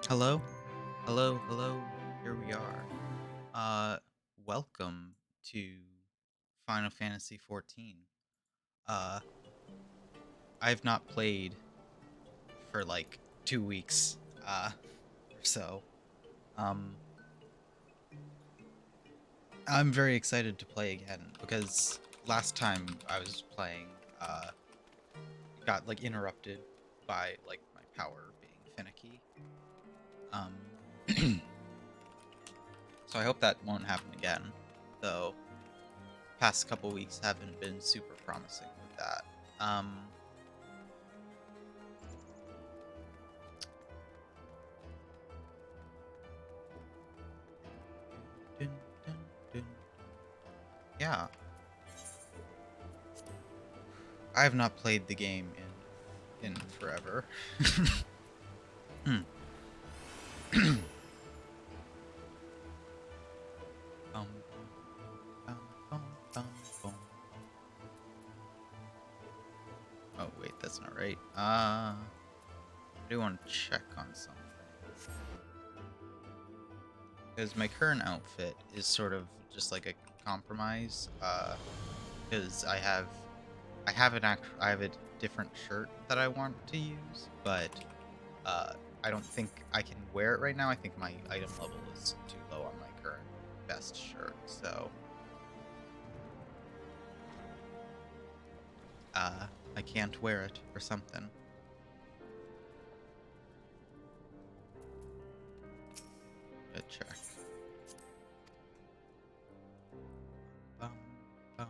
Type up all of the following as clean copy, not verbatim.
Hello? Hello, hello. Here we are. Uh Welcome to Final Fantasy 14. Uh I've not played for like 2 weeks or so. Um I'm very excited to play again because last time I was playing got like interrupted by like my power being finicky. Um so I hope that won't happen again. Though past couple weeks haven't been super promising with that. Dun, dun, dun. Yeah, I have not played the game in forever. Hmm. Bum, bum, bum, bum, bum. Oh wait, that's not right. I do want to check on something because my current outfit is sort of just like a compromise. Because I have a different shirt that I want to use, but uh, I don't think I can wear it right now. I think my item level is too low on my current best shirt, so uh, I can't wear it or something. Good check. Bum, bum, bum.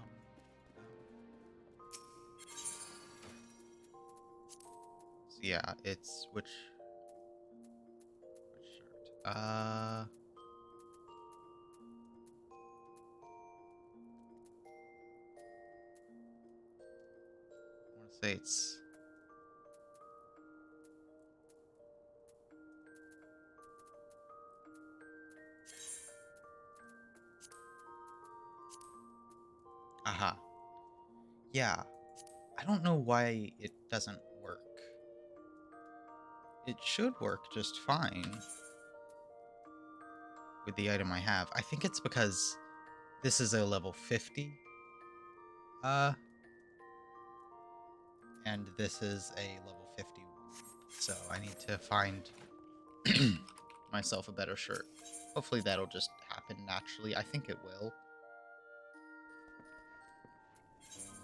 So yeah, it's which shirt? I want to say it's aha. Yeah, I don't know why it doesn't work. It should work just fine with the item I have. I think it's because this is a level 50, uh, and this is a level 51. So I need to find myself a better shirt. Hopefully that'll just happen naturally. I think it will.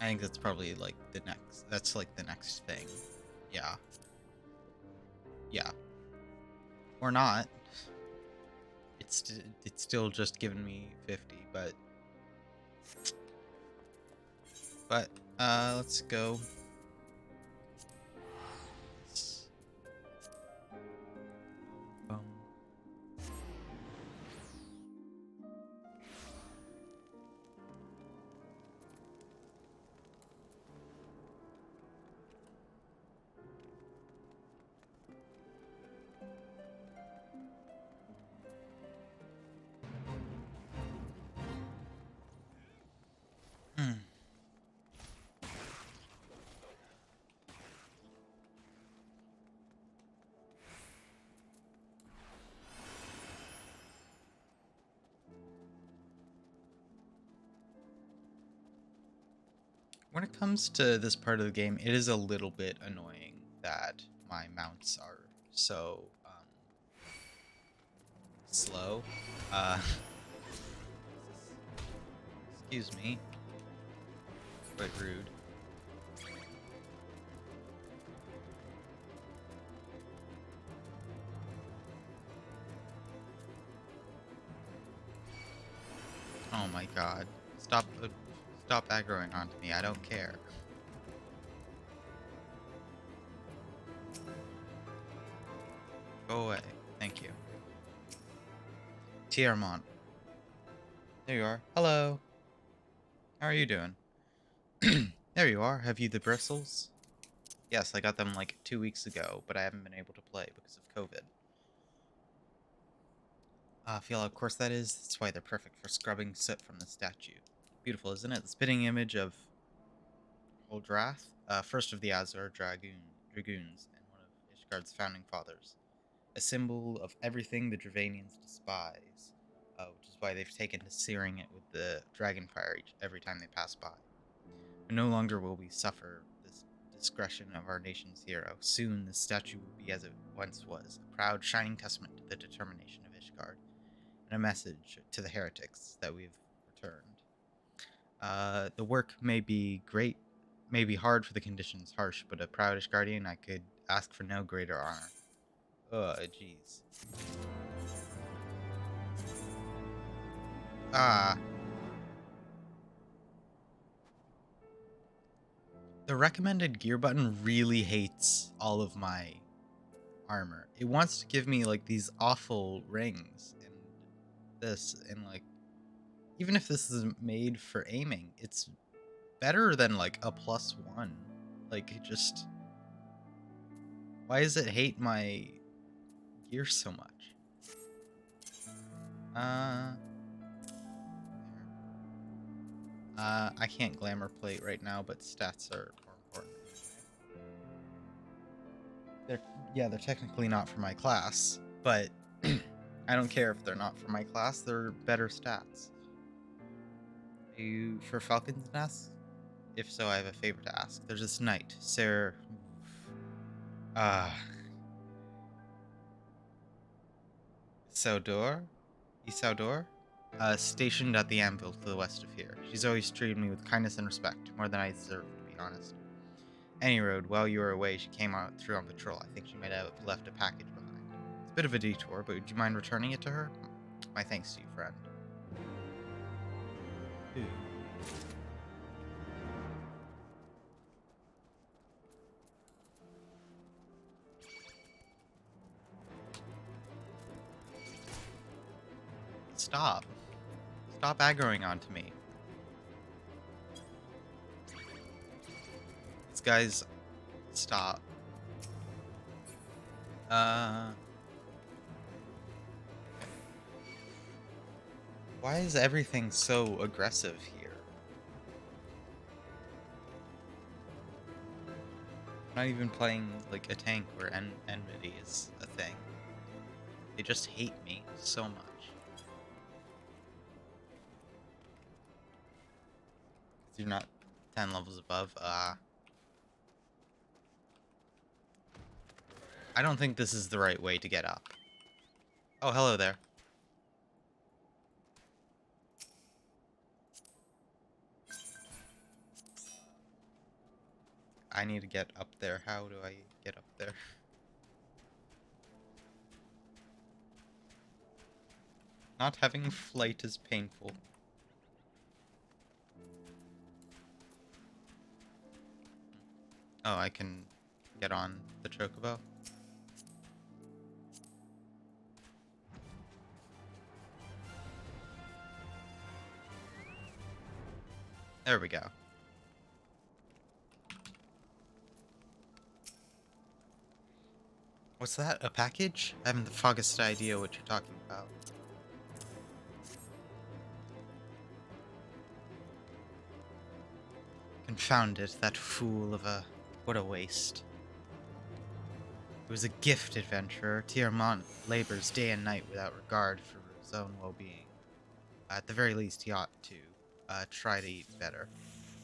I think that's probably like that's like the next thing. Yeah. Yeah. Or not. It's still just giving me 50, but let's go. Let's, um, hmm. When it comes to this part of the game, it is a little bit annoying that my mounts are so slow. Uh, excuse me. Quite rude. Oh my god. Stop aggroing onto me. I don't care. Go away. Thank you. Tiermont. There you are. Hello. How are you doing? There you are. Have you the bristles? Yes, I got them like 2 weeks ago, but I haven't been able to play because of COVID. Feel how coarse that is? That's why they're perfect for scrubbing soot from the statue. Beautiful, isn't it? The spitting image of Holdrath, first of the Azure Dragoons, and one of Ishgard's founding fathers. a symbol of everything the Dravanians despise, which is why they've taken to searing it with the dragon fire every time they pass by. And no longer will we suffer this discretion of our nation's hero. Soon the statue will be as it once was, a proud, shining testament to the determination of Ishgard, and a message to the heretics that we've returned. The work may be great, may be hard for the conditions harsh, but a proud Ishgardian, I could ask for no greater honor. Jeez. Ah. The recommended gear button really hates all of my armor. It wants to give me like these awful rings and this, and like even if this is made for aiming, it's better than like a +1. Like, just why does it hate my gear so much? I can't glamour plate right now, but stats are more important. They're technically not for my class, but I don't care if they're not for my class. They're better stats. Are you for Falcon's Nest? If so, I have a favor to ask. There's this knight, Sir. Isaudor, stationed at the anvil to the west of here. She's always treated me with kindness and respect, more than I deserve, to be honest. Any road, while you were away, she came out through on patrol. I think she might have left a package behind. It's a bit of a detour, but would you mind returning it to her? My thanks to you, friend. Ooh. Stop. Stop aggroing onto me. These guys... Stop. Why is everything so aggressive here? I'm not even playing like a tank where enmity is a thing. They just hate me so much. You're not 10 levels above. I don't think this is the right way to get up. Oh, hello there. I need to get up there. How do I get up there? Not having flight is painful. Oh, I can get on the chocobo. There we go. What's that? A package? I haven't the foggiest idea what you're talking about. Confound it, that fool of a... What a waste. It was a gift, adventurer. Tiamat labors day and night without regard for his own well-being. At the very least, he ought to try to eat better.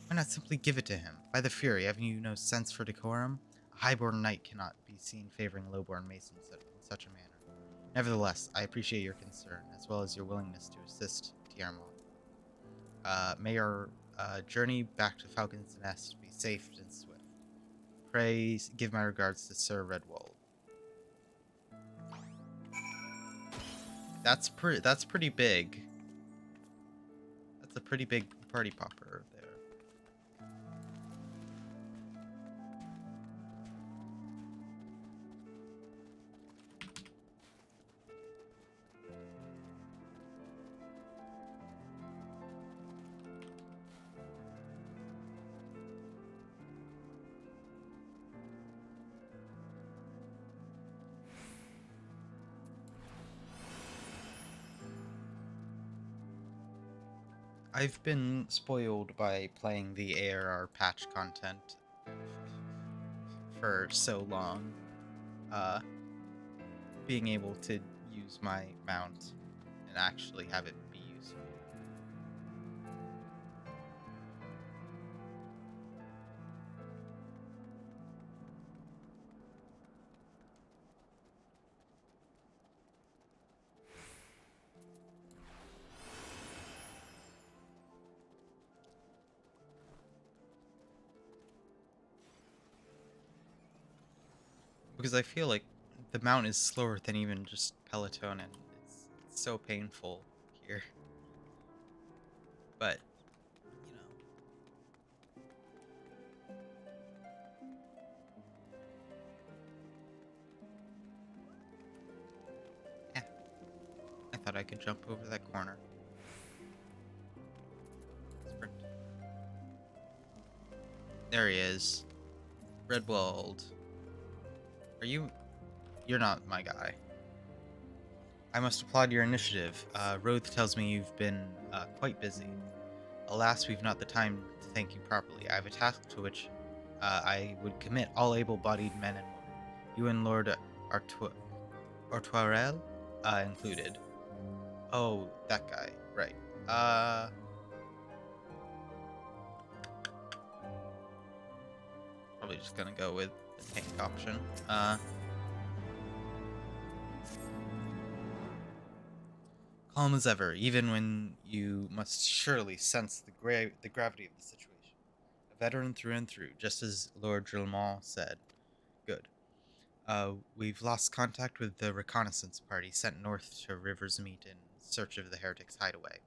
Why not simply give it to him? By the Fury, haven't you no sense for decorum? A highborn knight cannot be seen favoring lowborn masons in such a manner. Nevertheless, I appreciate your concern, as well as your willingness to assist Tiamat. May your journey back to Falcon's Nest be safe and swift. Pray give my regards to Sir Redwald. That's pretty big. That's a pretty big party popper there. I've been spoiled by playing the ARR patch content for so long. being able to use my mount and actually have it be useful. Because I feel like the mount is slower than even just Peloton, and it's so painful here. But, you know. Yeah, I thought I could jump over that corner. Sprint. There he is. Redwald. Are you... You're not my guy. I must applaud your initiative. Roth tells me you've been quite busy. Alas, we've not the time to thank you properly. I have a task to which I would commit all able-bodied men and women. You and Lord Artoirel included. Oh, that guy. Right. Probably just gonna go with the tank option. Calm as ever, even when you must surely sense the gravity of the situation. A veteran through and through, just as Lord Drillemont said. Good. We've lost contact with the reconnaissance party sent north to River's Meet in search of the heretics' hideaway.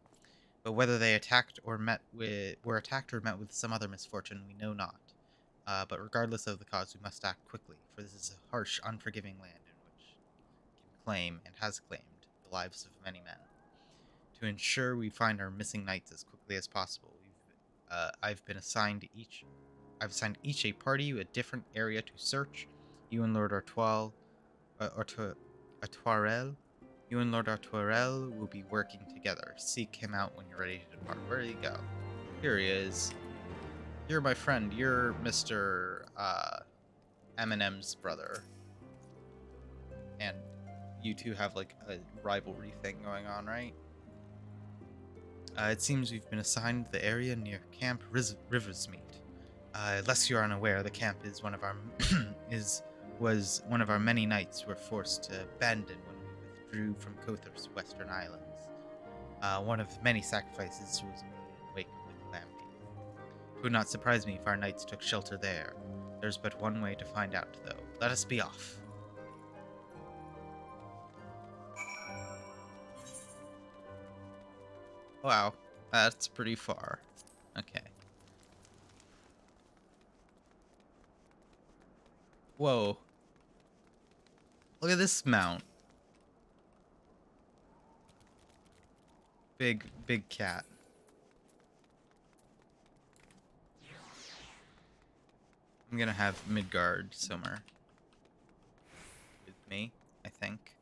But whether they were attacked or met with some other misfortune, we know not. But regardless of the cause, we must act quickly, for this is a harsh, unforgiving land in which can claim and has claimed the lives of many men. To ensure we find our missing knights as quickly as possible, I've assigned each a party, a different area to search. You and Lord Artoirel, you and Lord Artoirel will be working together. Seek him out when you're ready to depart. Where did he go? Here he is. You're my friend. You're Mr. Eminem's brother. And you two have like a rivalry thing going on, right? It seems we've been assigned the area near Camp Riversmeet. Lest you are unaware, the camp is one of our was one of our many knights who were forced to abandon when we withdrew from Cothar's western islands. One of many sacrifices was made in the wake of the calamity. It would not surprise me if our knights took shelter there. There's but one way to find out, though. Let us be off. Wow, that's pretty far. Okay. Whoa. Look at this mount. Big cat. I'm gonna have Midgard somewhere with me, I think.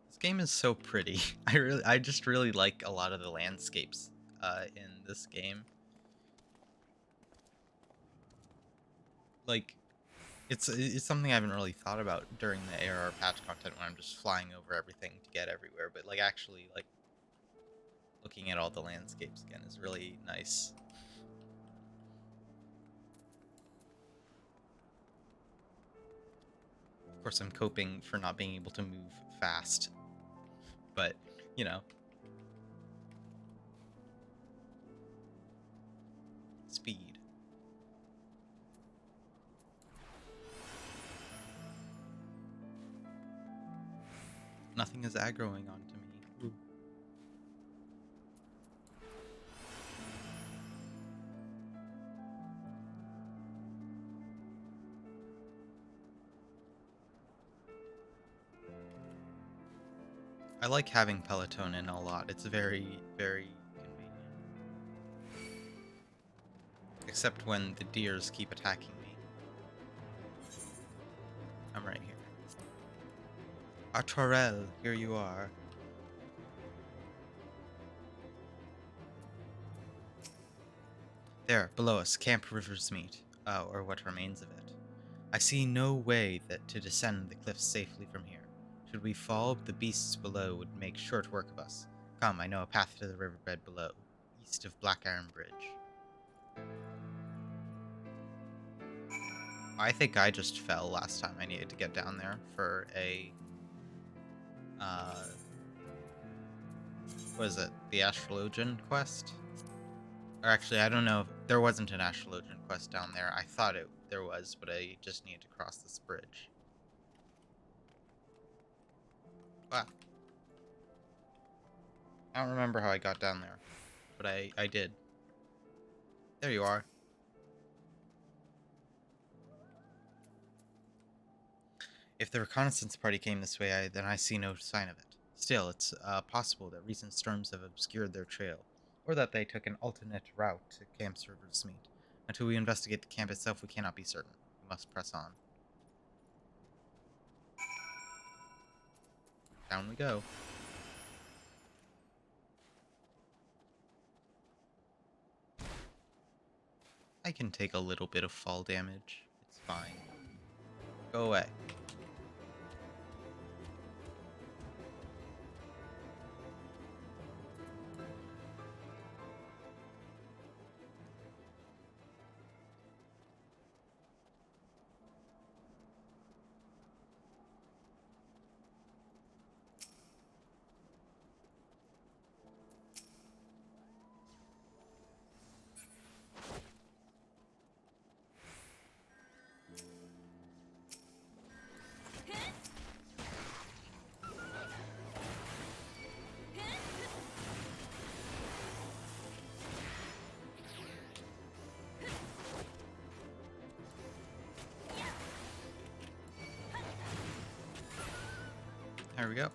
This game is so pretty. I just really like a lot of the landscapes in this game. Like, it's something I haven't really thought about during the ARR patch content when I'm just flying over everything to get everywhere. But like actually like looking at all the landscapes again is really nice. Of course, I'm coping for not being able to move fast, but you know, speed. Nothing is aggroing onto me. Ooh. I like having Peloton in a lot. It's very, very convenient. Except when the deers keep attacking me. I'm right here. Artorel, here you are. There, below us, Camp River's meet, or what remains of it. I see no way to descend the cliffs safely from here. Should we fall, the beasts below would make short work of us. Come, I know a path to the riverbed below, east of Black Iron Bridge. I think I just fell last time I needed to get down there for a, what is it, the Astrologian quest? Or actually, I don't know if there wasn't an Astrologian quest down there. I thought there was, but I just needed to cross this bridge. Wow. I don't remember how I got down there, but I did. There you are. If the reconnaissance party came this way, then I see no sign of it. Still, it's possible that recent storms have obscured their trail, or that they took an alternate route to Camp River's meet. Until we investigate the camp itself, we cannot be certain. We must press on. Down we go. I can take a little bit of fall damage. It's fine. Go away. There we go.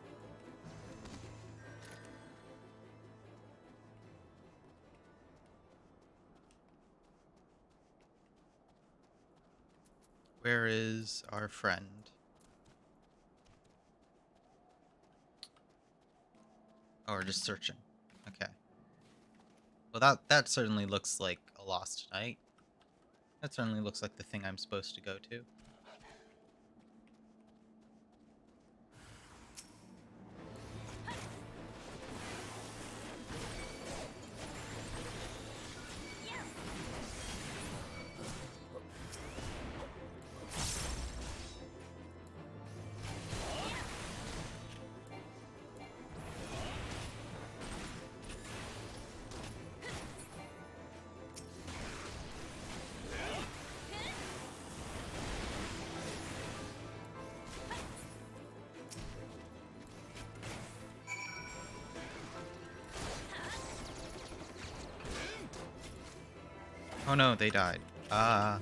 Where is our friend? Oh, we're just searching. Okay. Well, that certainly looks like a lost night. That certainly looks like the thing I'm supposed to go to. Oh no, they died. Ah.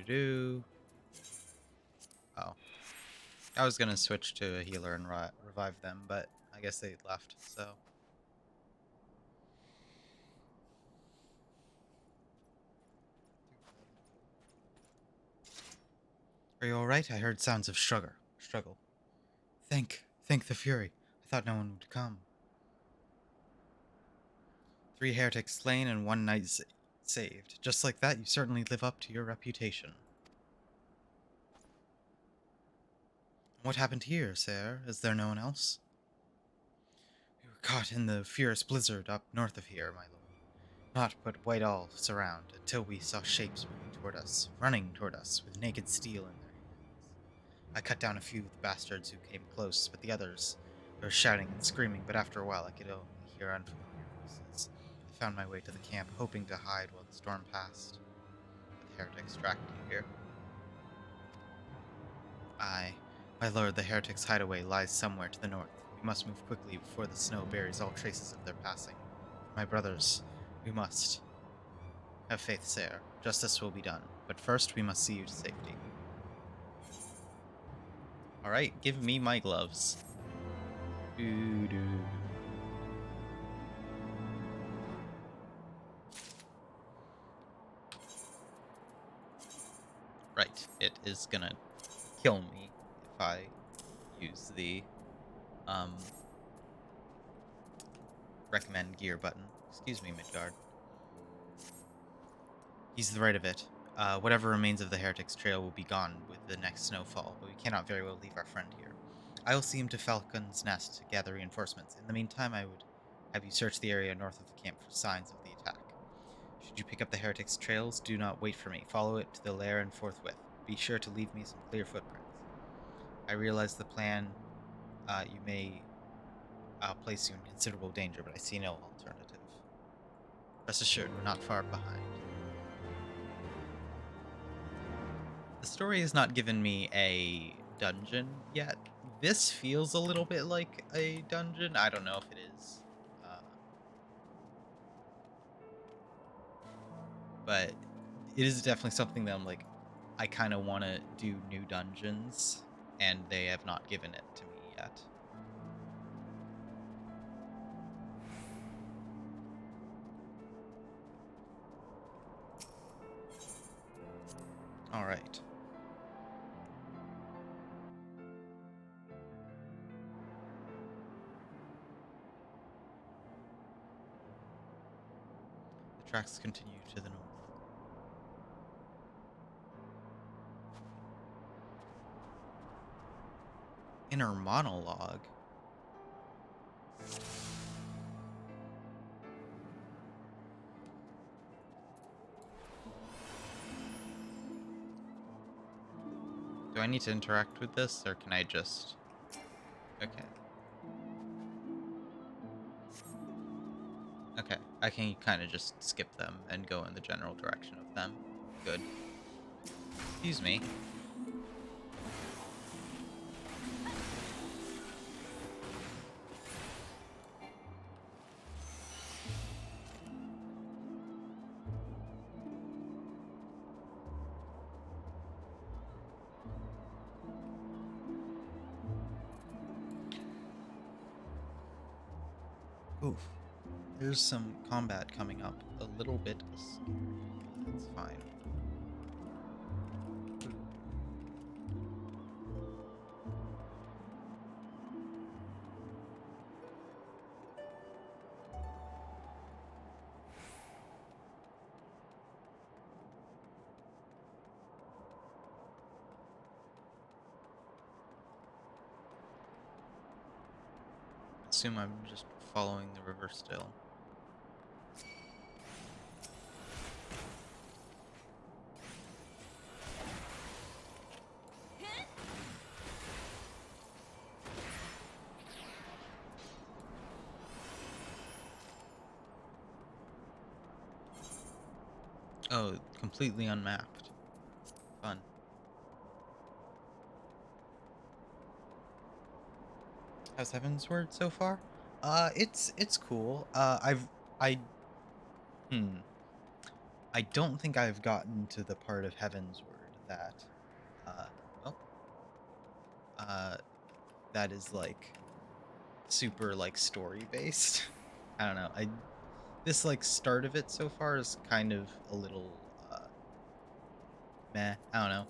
Do. Oh. I was gonna switch to a healer and revive them, but I guess they left, so. Are you alright? I heard sounds of struggle. Thank the Fury. I thought no one would come. 3 heretics slain and 1 knight saved. Just like that, you certainly live up to your reputation. What happened here, sir? Is there no one else? We were caught in the fierce blizzard up north of here, my lord. Naught but white all surround, until we saw shapes running toward us, with naked steel in their hands. I cut down a few of the bastards who came close, but the others were shouting and screaming, but after a while I could only hear unfamiliar voices. I found my way to the camp, hoping to hide while the storm passed. But the heretics tracked you here. Aye. My lord, the heretics' hideaway lies somewhere to the north. We must move quickly before the snow buries all traces of their passing. My brothers, we must. Have faith, sir. Justice will be done. But first, we must see you to safety. Alright, give me my gloves. Doo doo. Right, it is gonna kill me if I use the recommend gear button. Excuse me, Midgard. He's the right of it. Whatever remains of the Heretic's trail will be gone with the next snowfall, but we cannot very well leave our friend here. I will see him to Falcon's Nest to gather reinforcements. In the meantime, I would have you search the area north of the camp for signs of the attack. Should you pick up the Heretic's trails, do not wait for me. Follow it to the lair and forthwith. Be sure to leave me some clear footprints. I realize the plan you may place you in considerable danger, but I see no alternative. Rest assured, we're not far behind. The story has not given me a dungeon yet. This feels a little bit like a dungeon. I don't know if it is. But it is definitely something that I'm like, I kind of want to do new dungeons, and they have not given it to me yet. All right. The tracks continue to the north. Inner monologue. Do I need to interact with this, or can I just... Okay. Okay, I can kind of just skip them and go in the general direction of them. Good. Excuse me. Oof. There's some combat coming up. A little bit scary. That's fine. Assume I'm just following the river still. Oh, completely unmapped. Fun. How's Heaven's Word so far? It's cool. I I don't think I've gotten to the part of Heaven's Word that uh well that is like super like story based. I don't know. This like start of it so far is kind of a little meh. I don't know.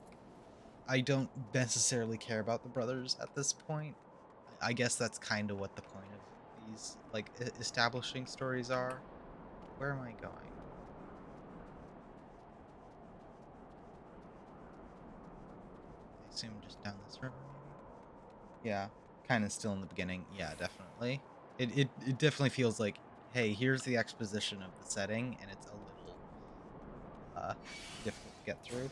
I don't necessarily care about the brothers at this point. I guess that's kind of what the point of these like establishing stories are. Where am I going? I assume just down this river, maybe? Yeah, kind of still in the beginning. Yeah, definitely. It definitely feels like, hey, here's the exposition of the setting, and it's a little difficult to get through.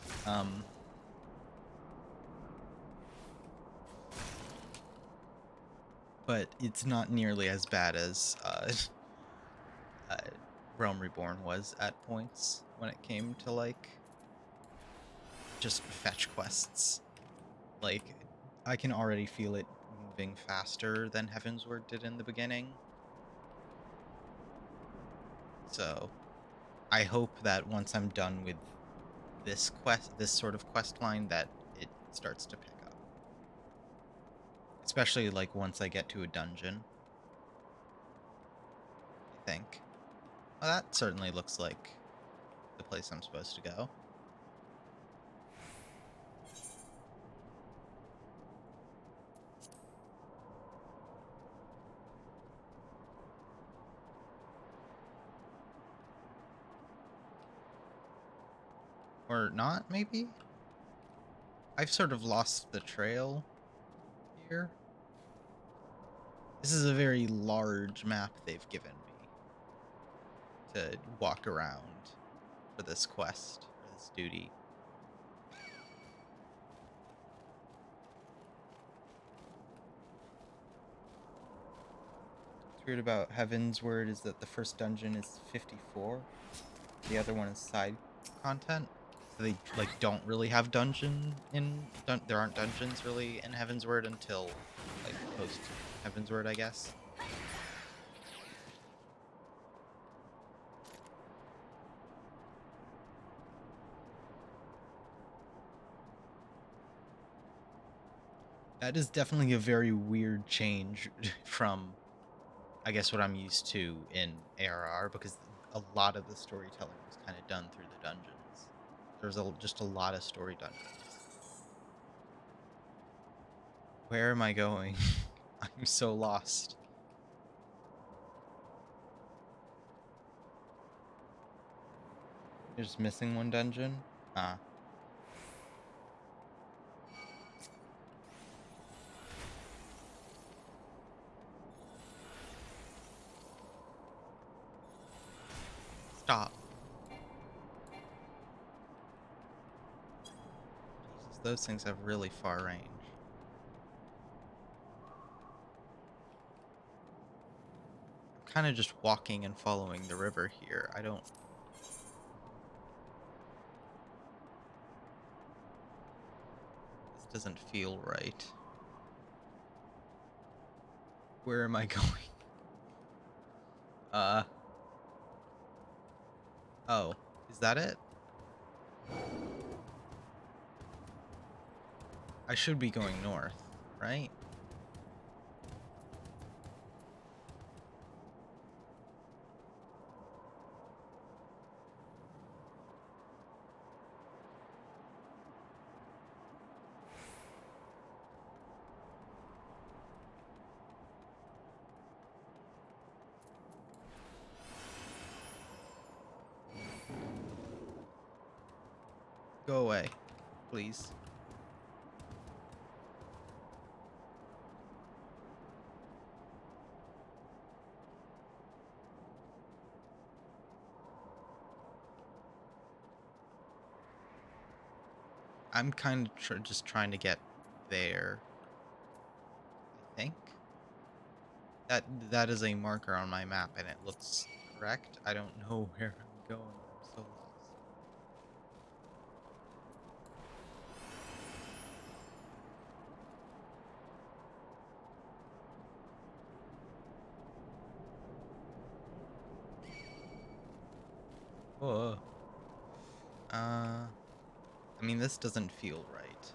But it's not nearly as bad as uh, Realm Reborn was at points when it came to like just fetch quests. Like, I can already feel it moving faster than Heaven's Word did in the beginning. So, I hope that once I'm done with this sort of quest line, that it starts to pick up. Especially, like, once I get to a dungeon, I think. Well, that certainly looks like the place I'm supposed to go. Or not, maybe? I've sort of lost the trail here. This is a very large map they've given me to walk around for this quest, or this duty. What's weird about Heaven's Word is that the first dungeon is 54. The other one is side content. So they like don't really have dungeon in there aren't dungeons really in Heaven's Word until like post Heaven's Word, I guess. That is definitely a very weird change from, I guess, what I'm used to in ARR, because a lot of the storytelling was kind of done through the dungeons. There's just a lot of story dungeons. Where am I going? I'm so lost. You're just missing one dungeon? Ah. Stop. Jesus, those things have really far range. I'm kind of just walking and following the river here. I don't... This doesn't feel right. Where am I going? Oh, is that it? I should be going north, right? Go away, please. I'm kind of just trying to get there. I think that is a marker on my map, and it looks correct. I don't know where I'm going. I'm so lost. Whoa. I mean, this doesn't feel right.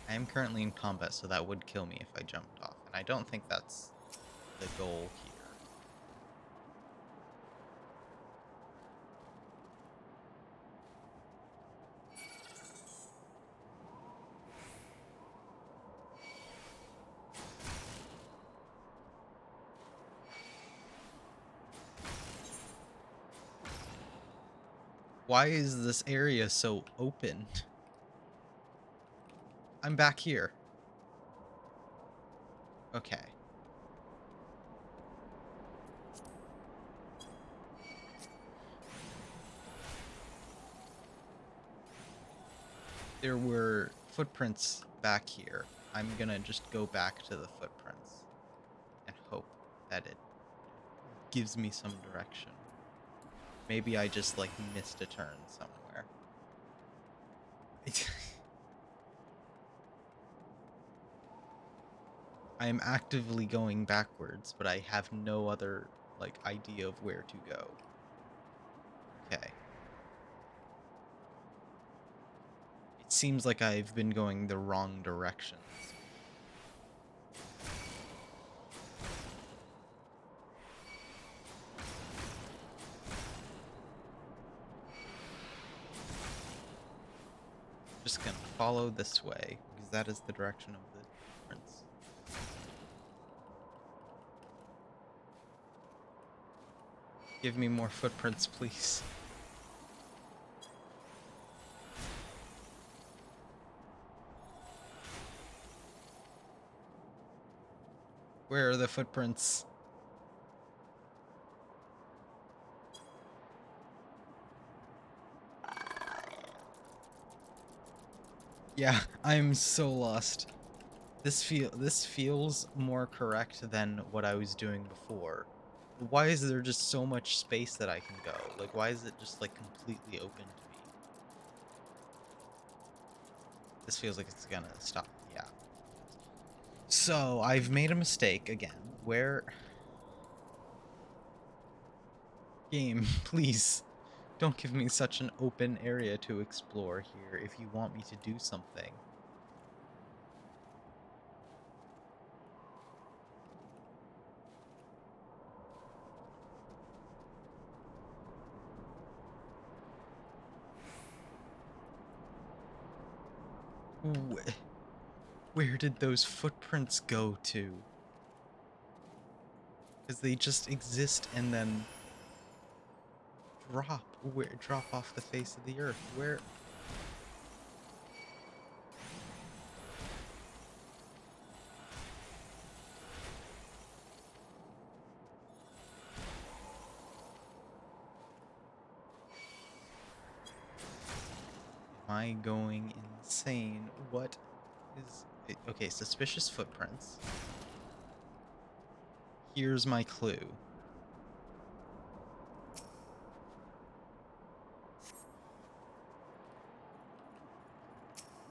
I am currently in combat, so that would kill me if I jumped off, and I don't think that's the goal here. Why is this area so open? I'm back here. Okay. There were footprints back here. I'm gonna just go back to the footprints and hope that it gives me some direction. Maybe I just, like, missed a turn somewhere. I am actively going backwards, but I have no other like idea of where to go. Okay. It seems like I've been going the wrong directions. Just gonna follow this way, because that is the direction of the prince. Give me more footprints, please. Where are the footprints? Yeah, I'm so lost. This feels more correct than what I was doing before. Why is there just so much space that I can go? Like, why is it just, like, completely open to me? This feels like it's gonna stop. Yeah. So, I've made a mistake again. Where... Game, please. Don't give me such an open area to explore here if you want me to do something. Where did those footprints go to? Because they just exist and then drop off the face of the earth. Where? Am I going insane? What is... Okay, suspicious footprints. Here's my clue.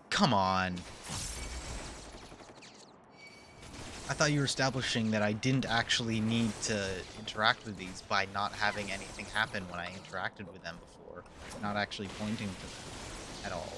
Come on. I thought you were establishing that I didn't actually need to interact with these by not having anything happen when I interacted with them before. Not actually pointing to them at all.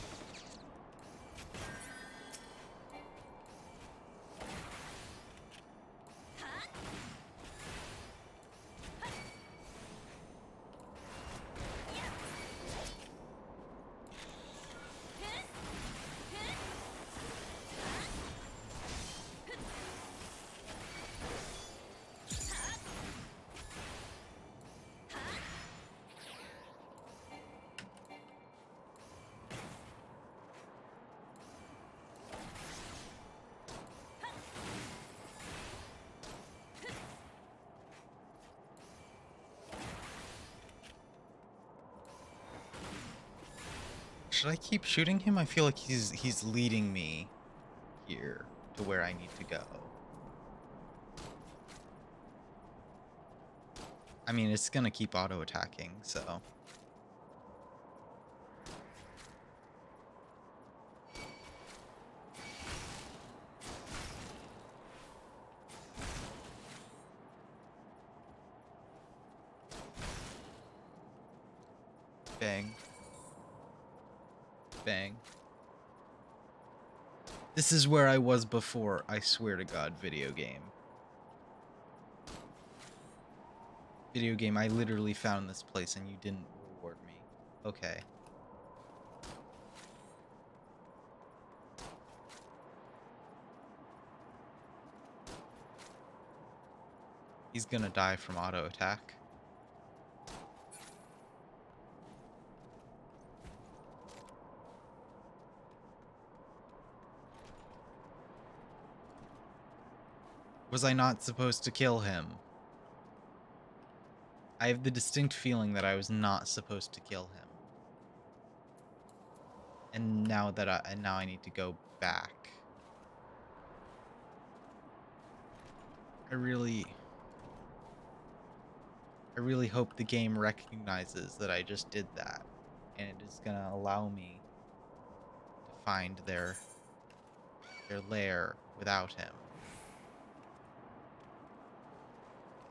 Should I keep shooting him? I feel like he's leading me here to where I need to go. I mean, it's gonna keep auto-attacking, so... Bang. Bang. This is where I was before, I swear to God, video game. Video game, I literally found this place and you didn't reward me. Okay. He's gonna die from auto attack. Was I not supposed to kill him? I have the distinct feeling that I was not supposed to kill him. And now I need to go back. I really hope the game recognizes that I just did that, and it is gonna allow me to find their lair without him.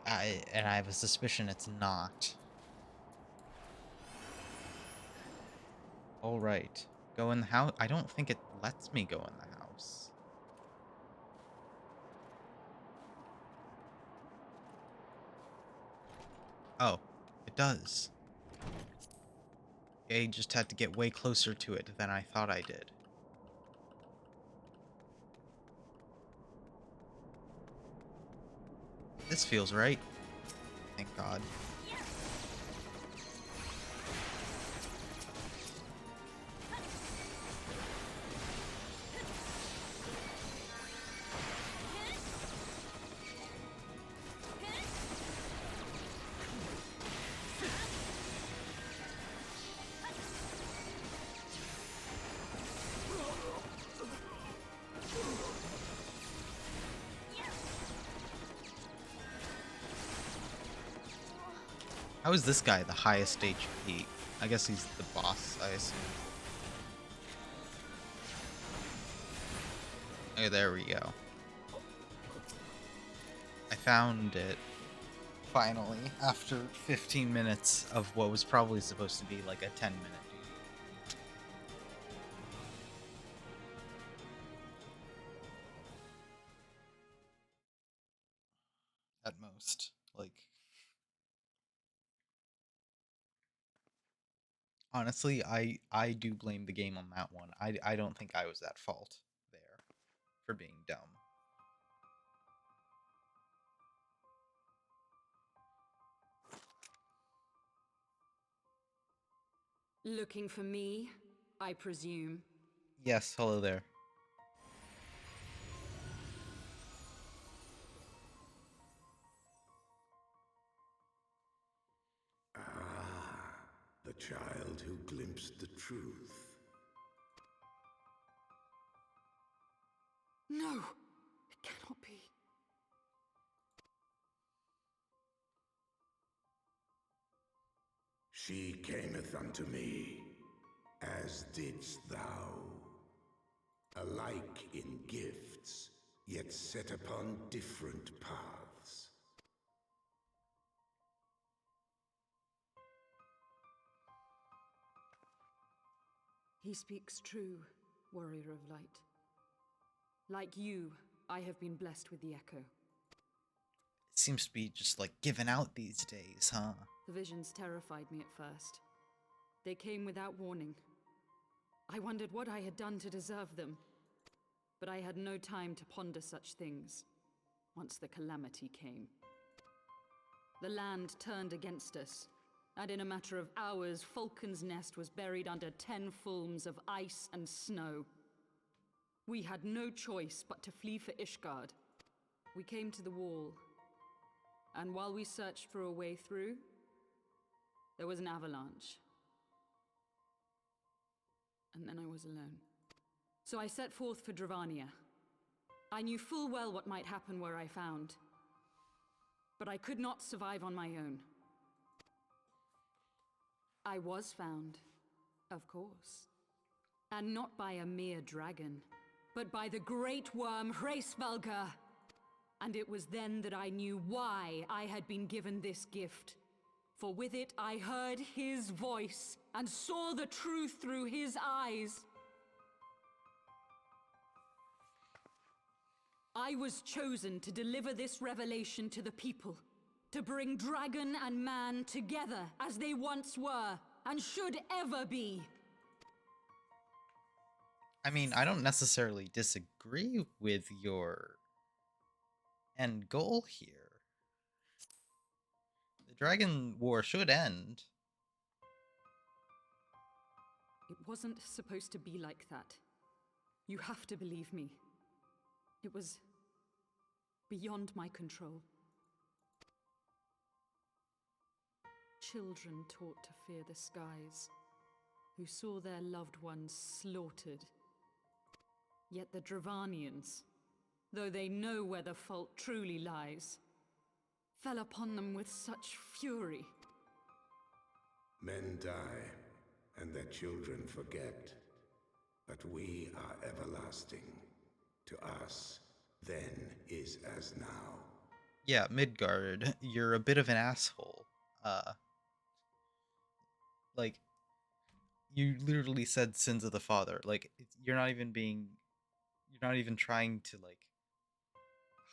And I have a suspicion it's not. All right. Go in the house. I don't think it lets me go in the house. Oh, it does. I just had to get way closer to it than I thought I did. This feels right. Thank God. How is this guy the highest HP? I guess he's the boss, I assume. Okay, there we go. I found it. Finally, after 15 minutes of what was probably supposed to be like a 10-minute duty. At most. Like, honestly, I do blame the game on that one. I don't think I was at fault there for being dumb. Looking for me, I presume. Yes, hello there. Ah, the child who glimpsed the truth. No, it cannot be. She cameth unto me, as didst thou. Alike in gifts, yet set upon different paths. He speaks true, warrior of light. Like you, I have been blessed with the echo. It seems to be just like given out these days, huh? The visions terrified me at first. They came without warning. I wondered what I had done to deserve them. But I had no time to ponder such things, once the calamity came. The land turned against us, and in a matter of hours, Falcon's Nest was buried under 10 fulms of ice and snow. We had no choice but to flee for Ishgard. We came to the wall, and while we searched for a way through, there was an avalanche. And then I was alone. So I set forth for Dravania. I knew full well what might happen where I found. But I could not survive on my own. I was found, of course. And not by a mere dragon, but by the great worm Hraesvelgr. And it was then that I knew why I had been given this gift. For with it I heard his voice and saw the truth through his eyes. I was chosen to deliver this revelation to the people, to bring dragon and man together as they once were, and should ever be. I mean, I don't necessarily disagree with your end goal here. The Dragon War should end. It wasn't supposed to be like that. You have to believe me. It was beyond my control. Children taught to fear the skies, who saw their loved ones slaughtered. Yet the Dravanians, though they know where the fault truly lies, fell upon them with such fury. Men die, and their children forget. But we are everlasting. To us, then is as now. Yeah, Midgard, you're a bit of an asshole. Uh, like, you literally said sins of the father. Like, you're not even trying to, like,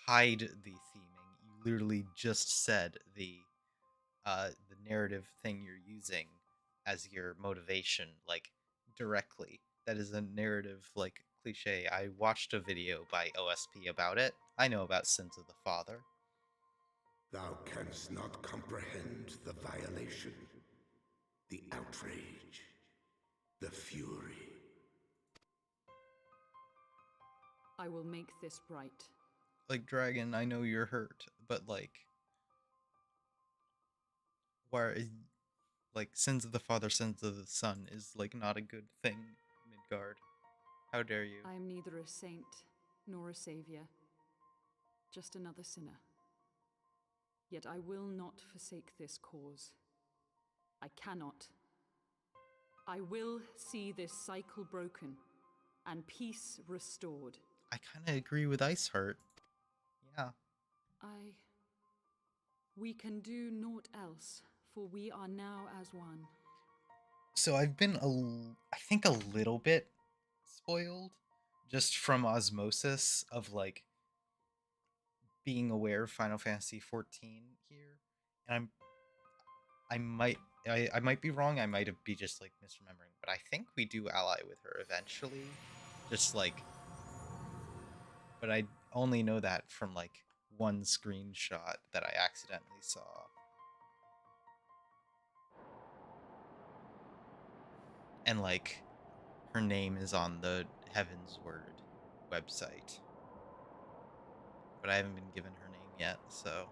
hide the theming. You literally just said the narrative thing you're using as your motivation, like, directly. That is a narrative, like, cliche. I watched a video by OSP about it. I know about sins of the father. Thou canst not comprehend the violation, the outrage, the fury. I will make this right. Like, Dragon, I know you're hurt, but, like, where like, sins of the father, sins of the son is, like, not a good thing, Midgard. How dare you? I am neither a saint nor a savior, just another sinner. Yet I will not forsake this cause. I cannot. I will see this cycle broken and peace restored. I kind of agree with Iceheart. Yeah. We can do naught else, for we are now as one. So I've been, I think, a little bit spoiled just from osmosis of, like, being aware of Final Fantasy 14 here. And I might be wrong. I might be just, like, misremembering, but I think we do ally with her eventually. Just, like, but I only know that from, like, one screenshot that I accidentally saw. And, like, her name is on the Heaven's Word website. But I haven't been given her name yet, so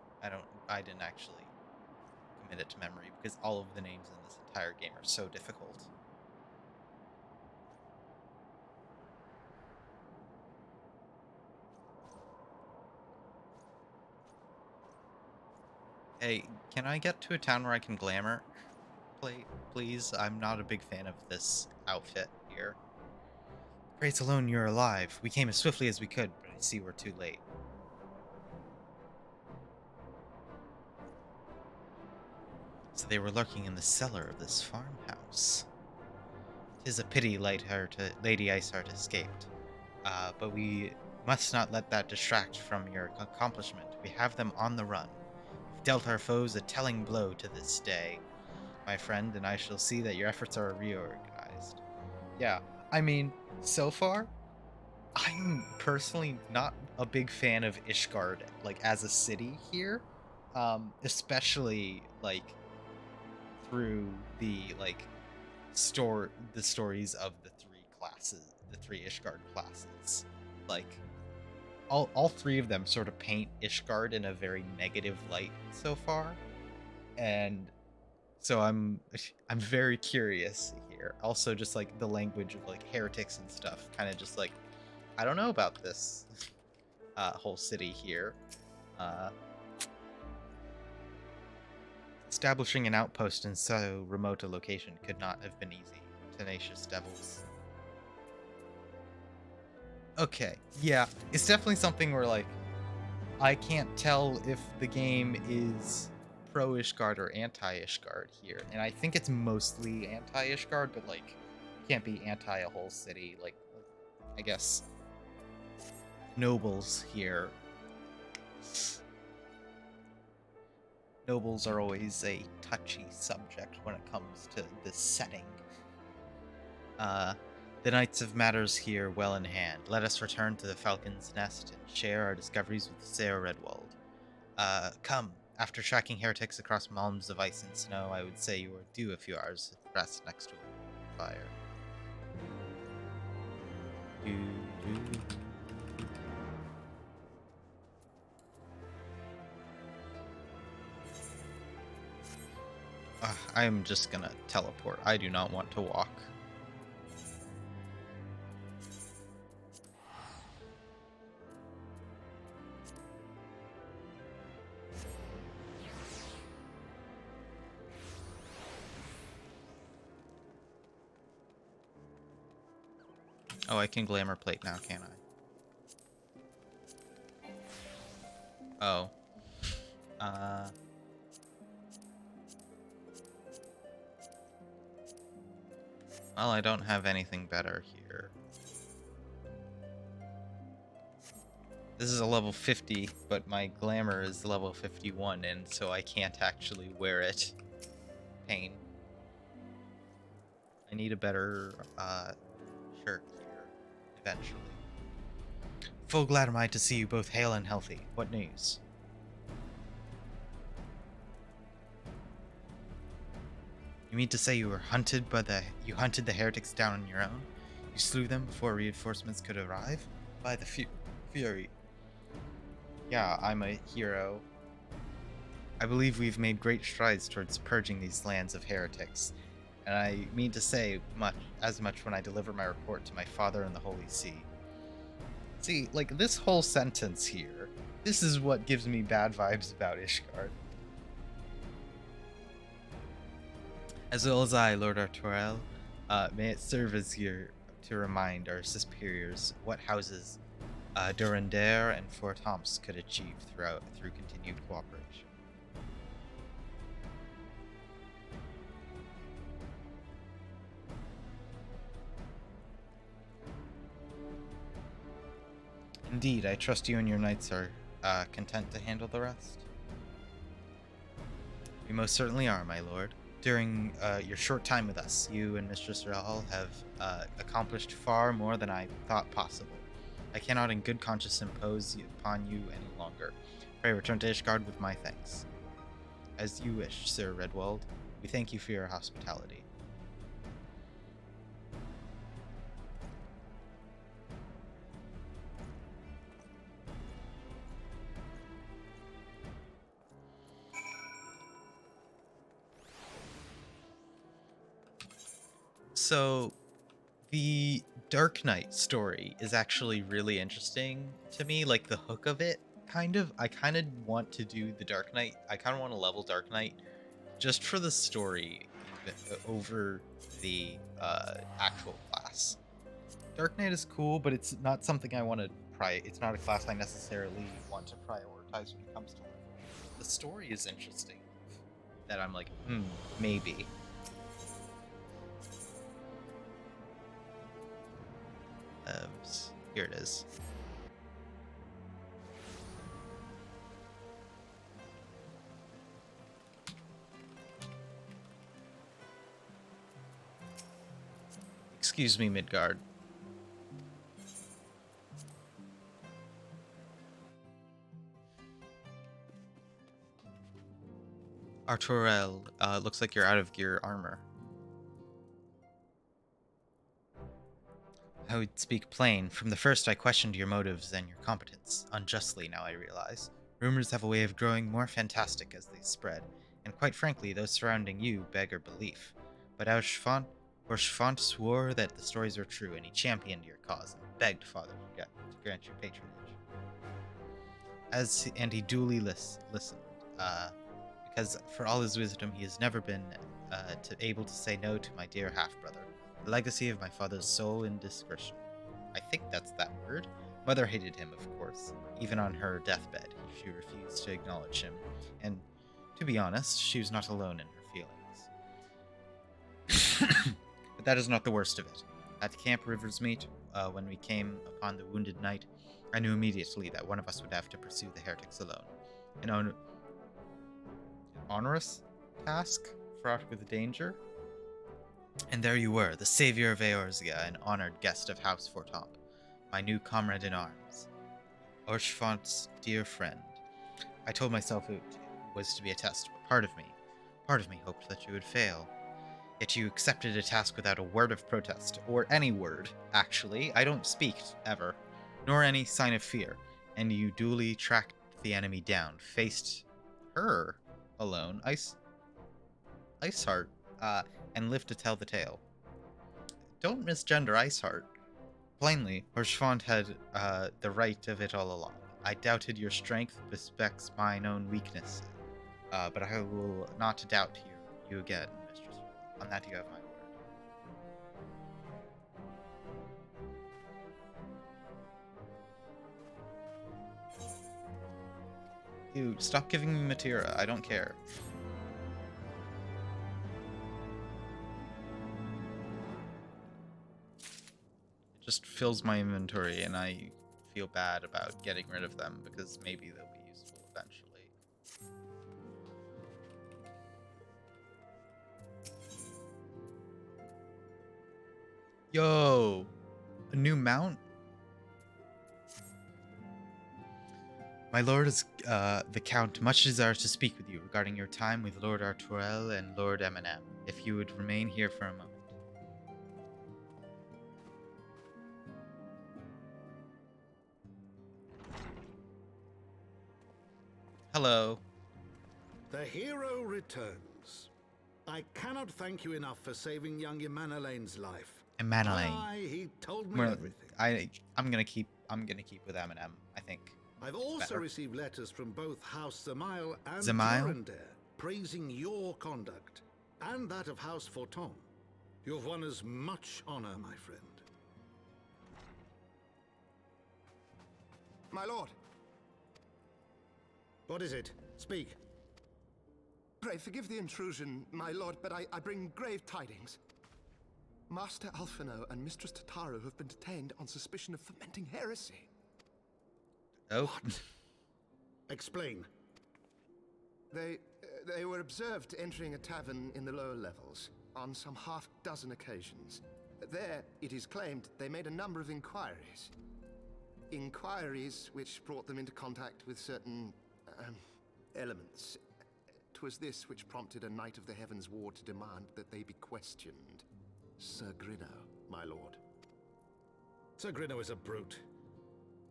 I didn't actually commit it to memory because all of the names in this entire game are so difficult. Hey, can I get to a town where I can glamour? Please, I'm not a big fan of this outfit here. Praise alone you're alive. We came as swiftly as we could, but I see we're too late. So they were lurking in the cellar of this farmhouse. 'Tis a pity Lady Iceheart escaped. But we must not let that distract from your accomplishment. We have them on the run. You've dealt our foes a telling blow to this day, my friend, and I shall see that your efforts are reorganized. Yeah, I mean, so far, I'm personally not a big fan of Ishgard, like, as a city here. Especially, like, through the, like, the stories of the three Ishgard classes. Like, all three of them sort of paint Ishgard in a very negative light so far. And so I'm very curious here. Also, just, like, the language of, like, heretics and stuff, kind of just, like, I don't know about this whole city here. Establishing an outpost in so remote a location could not have been easy. Tenacious devils. Okay, yeah, it's definitely something where, like, I can't tell if the game is pro-Ishgard or anti-Ishgard here, and I think it's mostly anti-Ishgard, but, like, you can't be anti a whole city. Like, I guess nobles here. Nobles are always a touchy subject when it comes to this setting. The Knights of Matters here well in hand. Let us return to the Falcon's Nest and share our discoveries with Sarah Redwald. Come. After tracking heretics across mountains of ice and snow, I would say you are due a few hours of rest next to a fire. I am just gonna teleport. I do not want to walk. Oh, I can glamour plate now, can't I? Oh. Uh... Well, I don't have anything better here. This is a level 50, but my glamour is level 51, and so I can't actually wear it. Pain. I need a better, shirt here, eventually. Full glad am I to see you both hale and healthy. What news? You mean to say you hunted the heretics down on your own? You slew them before reinforcements could arrive? By the fury. Yeah, I'm a hero. I believe we've made great strides towards purging these lands of heretics, and I mean to say as much when I deliver my report to my father in the Holy See. See, like, this whole sentence here, this is what gives me bad vibes about Ishgard. As well as I, Lord Arturel, may it serve as here to remind our superiors what houses Durandare and Fort Homs could achieve through continued cooperation. Indeed, I trust you and your knights are content to handle the rest. We most certainly are, my lord. During your short time with us, you and Mistress Rahal have accomplished far more than I thought possible. I cannot in good conscience impose upon you any longer. Pray return to Ishgard with my thanks. As you wish, Sir Redwald. We thank you for your hospitality. So, the Dark Knight story is actually really interesting to me, like the hook of it, kind of. I kind of want to do the Dark Knight. I kind of want to level Dark Knight just for the story over the actual class. Dark Knight is cool, but it's not something I want to it's not a class I necessarily want to prioritize when it comes to level. The story is interesting that I'm like, maybe. Here it is. Excuse me, Midgard. Arturel, looks like you're out of gear armor. I would speak plain. From the first, I questioned your motives and your competence. Unjustly, now I realize. Rumors have a way of growing more fantastic as they spread, and quite frankly, those surrounding you beggar belief. But Orshfont swore that the stories were true, and he championed your cause and begged Father to grant you patronage. And he duly listened, because for all his wisdom, he has never been able to say no to my dear half-brother. The legacy of my father's soul indiscretion. I think that's that word. Mother hated him, of course. Even on her deathbed, she refused to acknowledge him. And, to be honest, she was not alone in her feelings. But that is not the worst of it. At Camp Riversmeet, when we came upon the wounded knight, I knew immediately that one of us would have to pursue the heretics alone. An onerous task, fraught with danger? And there you were, the savior of Eorzea, an honored guest of House Fortomp, my new comrade in arms, Orshfont's dear friend. I told myself it was to be a test, but part of me hoped that you would fail. Yet you accepted a task without a word of protest, or any word, actually. I don't speak, ever, nor any sign of fear, and you duly tracked the enemy down, faced her alone, Iceheart, and lived to tell the tale. Don't misgender Iceheart. Plainly, Orshfont had the right of it all along. I doubted your strength bespecs mine own weakness, but I will not doubt you again, Mistress. On that you have my word. Dude, stop giving me materia. I don't care. It just fills my inventory, and I feel bad about getting rid of them because maybe they'll be useful eventually. Yo! A new mount? My lord is the Count much desires to speak with you regarding your time with Lord Arturel and Lord Eminem, if you would remain here for a moment. Hello. The hero returns. I cannot thank you enough for saving young Emanalane's life. Emanalane. Aye, he told me everything. I'm gonna keep with Eminem, I think. I've also received letters from both House Zamail and Zamail? Torrendere praising your conduct and that of House Forton. You have won us much honor, my friend. My lord. What is it? Speak. Pray forgive the intrusion, my lord, but I bring grave tidings. Master Alphino and Mistress Tataru have been detained on suspicion of fomenting heresy. Oh. Explain. They were observed entering a tavern in the lower levels on some half-dozen occasions. There, it is claimed, they made a number of inquiries. Inquiries which brought them into contact with certain elements. 'Twas this which prompted a Knight of the Heavens Ward to demand that they be questioned. Sir Grinno, my lord. Sir Grinno is a brute.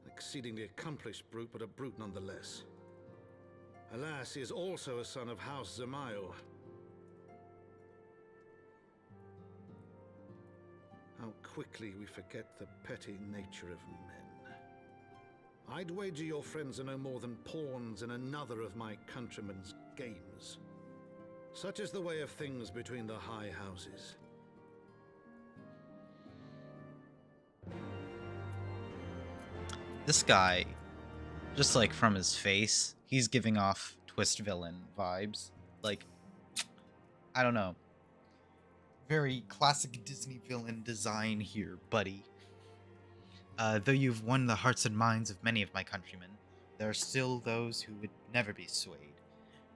An exceedingly accomplished brute, but a brute nonetheless. Alas, he is also a son of House Zamail. How quickly we forget the petty nature of men. I'd wager your friends are no more than pawns in another of my countrymen's games. Such is the way of things between the high houses. This guy, just like from his face, he's giving off twist villain vibes. Like, I don't know. Very classic Disney villain design here, buddy. Though you've won the hearts and minds of many of my countrymen, there are still those who would never be swayed.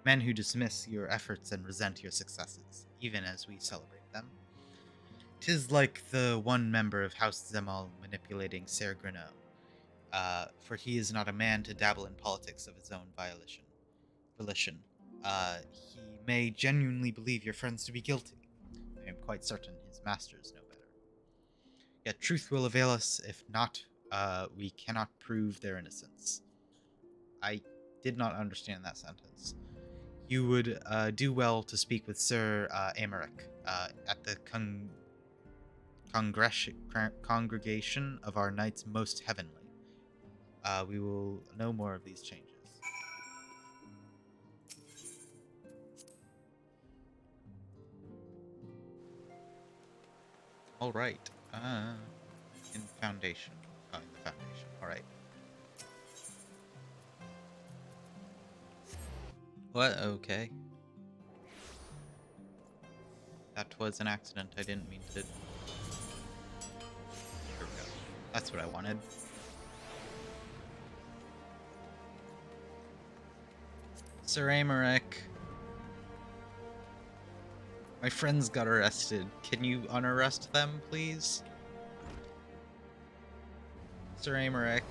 Men who dismiss your efforts and resent your successes, even as we celebrate them. 'Tis like the one member of House Zemal manipulating Ser Grinno, for he is not a man to dabble in politics of his own volition. He may genuinely believe your friends to be guilty. I am quite certain his masters know better. Yet truth will avail us. If not, we cannot prove their innocence. I did not understand that sentence. You would do well to speak with Sir Amaric at the congregation of our Knights Most Heavenly. We will know more of these changes. All right. In Foundation. Oh, in the Foundation. All right. What? Okay. That was an accident. I didn't mean to. Here we go. That's what I wanted. Sir Amaric. My friends got arrested. Can you unarrest them, please? Sir Amaric.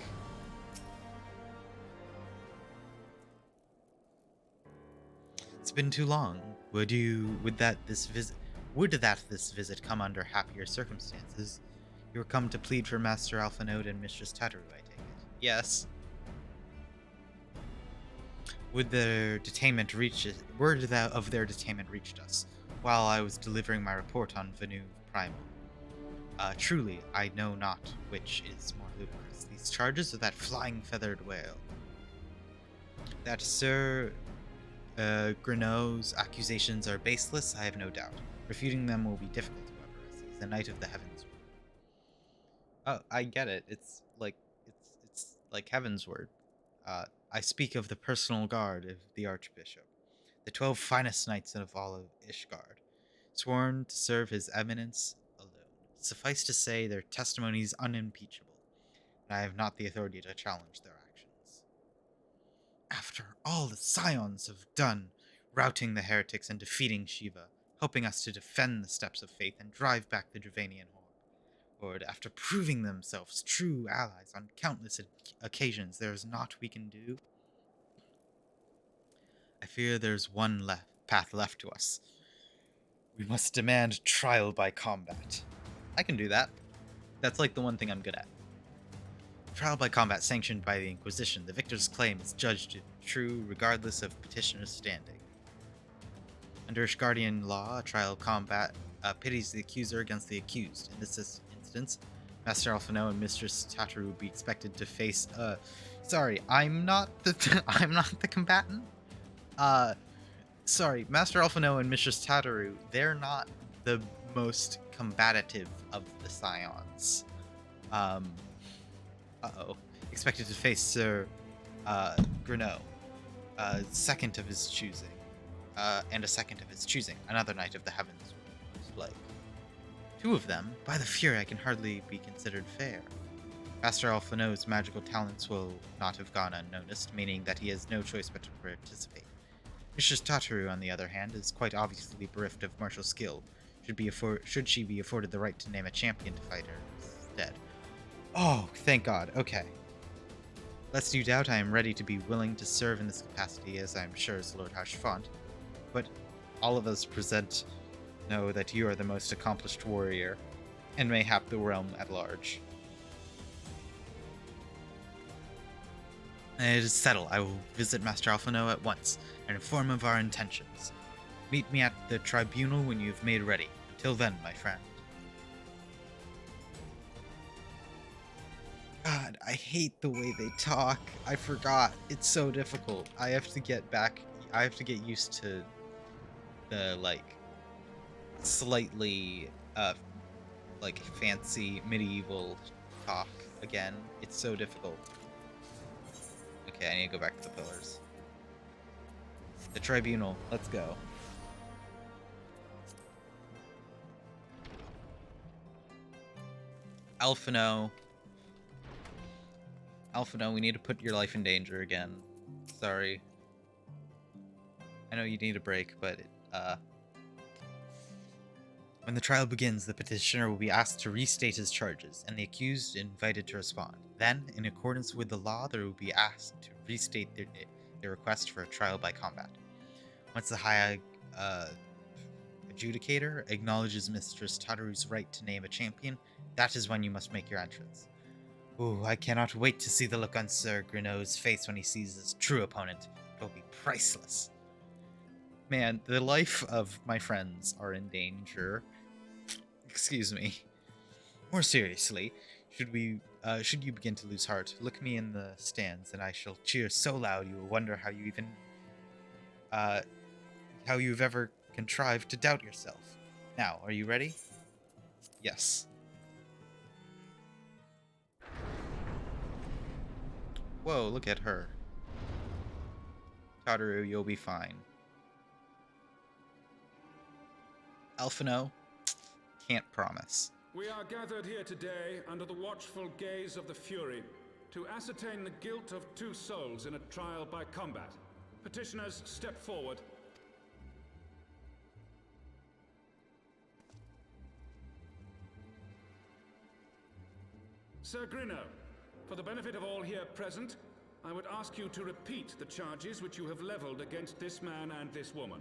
It's been too long. Would that this visit come under happier circumstances? You were come to plead for Master Alphanode and Mistress Tataru, I take it. Yes. Would their detainment word of their detainment reached us while I was delivering my report on Venu Primal. Truly, I know not which is more ludicrous, these charges or that flying feathered whale. That Sir Grinno's accusations are baseless, I have no doubt. Refuting them will be difficult, however, as he's the Knight of the Heavens. Oh, I get it. It's like Heaven's Word. I speak of the personal guard of the Archbishop, the 12 finest knights of all of Ishgard, sworn to serve his eminence alone. Suffice to say, their testimony is unimpeachable, and I have not the authority to challenge their actions. After all the Scions have done, routing the heretics and defeating Shiva, helping us to defend the steps of faith and drive back the Dravanian horde, after proving themselves true allies on countless occasions, there is naught we can do. I fear there's one path left to us. We must demand trial by combat. I can do that. That's like the one thing I'm good at. Trial by combat sanctioned by the Inquisition. The victor's claim is judged true regardless of petitioner's standing. Under Ishgardian law, a trial combat pities the accuser against the accused. In this instance, Master Alphino and Mistress Tataru would be expected to face. Sorry, I'm not the I'm not the combatant. Sorry, Master Alphino and Mistress Tataru. They're not the most combative of the Scions. Expected to face Sir Greneau, second of his choosing, and a second of his choosing, another knight of the heavens, most like. Two of them, by the fury, I can hardly be considered fair. Master Alphino's magical talents will not have gone unnoticed, meaning that he has no choice but to participate. Mistress Tataru, on the other hand, is quite obviously bereft of martial skill. Should she be afforded the right to name a champion to fight her instead? Oh, thank God. Okay. Lest you doubt, I am ready to be willing to serve in this capacity, as I am sure is Lord Harshfont. But all of us present know that you are the most accomplished warrior, and mayhap the realm at large. And it is settled. I will visit Master Alphino at once, and inform him of our intentions. Meet me at the tribunal when you have made ready. Until then, my friend. God, I hate the way they talk. I forgot. It's so difficult. I have to get used to the, like, slightly, like, fancy medieval talk again. It's so difficult. Okay, I need to go back to the pillars. The tribunal. Let's go. Alphino, we need to put your life in danger again. Sorry. I know you need a break, but when the trial begins, the petitioner will be asked to restate his charges, and the accused invited to respond. Then, in accordance with the law, they will be asked to restate their request for a trial by combat. Once the high adjudicator acknowledges Mistress Tataru's right to name a champion, that is when you must make your entrance. Ooh, I cannot wait to see the look on Sir Greneau's face when he sees his true opponent. It will be priceless. Man, the life of my friends are in danger. Excuse me. More seriously, should you begin to lose heart, look me in the stands, and I shall cheer so loud you will wonder how you've ever contrived to doubt yourself. Now, are you ready? Yes. Whoa, look at her. Tataru, you'll be fine. Alphino, can't promise. We are gathered here today under the watchful gaze of the Fury to ascertain the guilt of two souls in a trial by combat. Petitioners, step forward. Sir Greneau, for the benefit of all here present, I would ask you to repeat the charges which you have leveled against this man and this woman.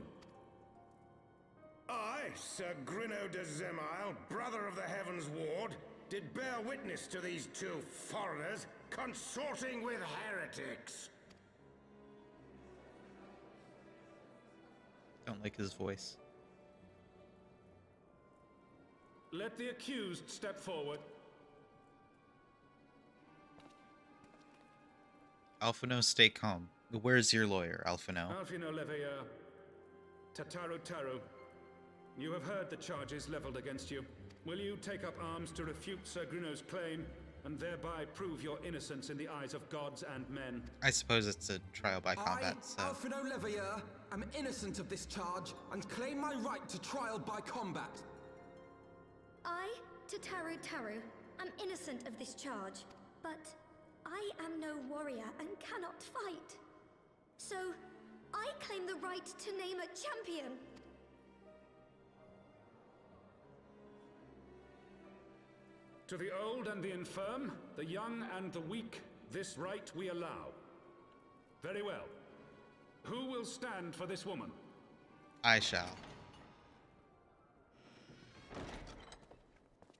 I, Sir Greneau de Zemile, brother of the Heavens Ward, did bear witness to these two foreigners consorting with heretics. Don't like his voice. Let the accused step forward. Alphino, stay calm. Where's your lawyer, Alphino? Alphino Leveilleur, Tataru Taru, you have heard the charges leveled against you. Will you take up arms to refute Sir Greneau's claim and thereby prove your innocence in the eyes of gods and men. I suppose it's a trial by combat, so... Alfredo Levier, am innocent of this charge and claim my right to trial by combat. I, Tataru Taru, am innocent of this charge, but I am no warrior and cannot fight. So, I claim the right to name a champion. To the old and the infirm, the young and the weak, this right we allow. Very well. Who will stand for this woman? I shall.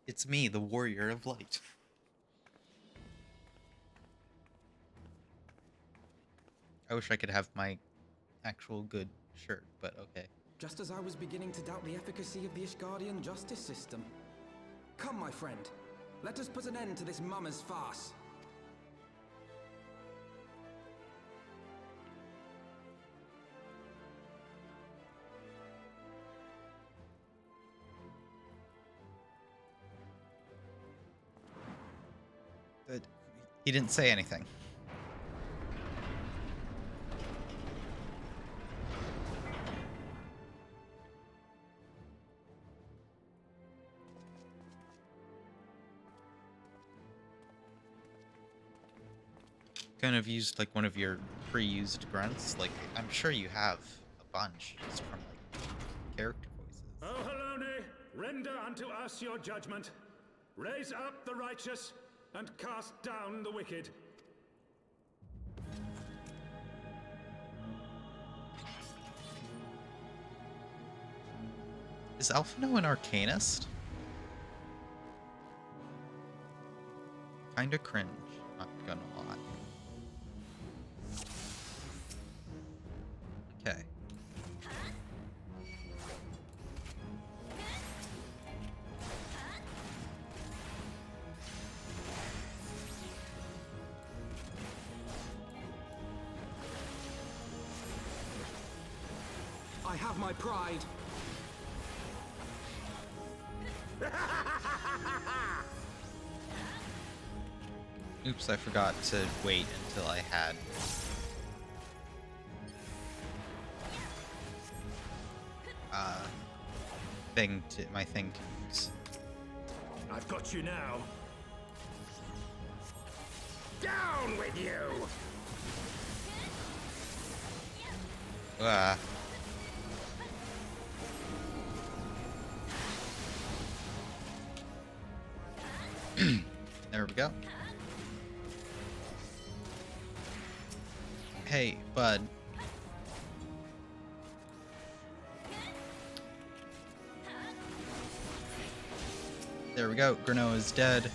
It's me, the Warrior of Light. I wish I could have my actual good shirt, but okay. Just as I was beginning to doubt the efficacy of the Ishgardian justice system. Come, my friend. Let us put an end to this mummer's farce. But he didn't say anything. Kind of used like one of your pre-used grunts. Like, I'm sure you have a bunch just from like character voices. O Halone, render unto us your judgment. Raise up the righteous and cast down the wicked. Is Alphino an arcanist? Kinda cringe, not gonna lie. Okay. I have my pride. Oops, I forgot to wait until I had my thing to use. I've got you now. Down with you! Ah. There we go. Hey, bud. There we go. Grano is dead.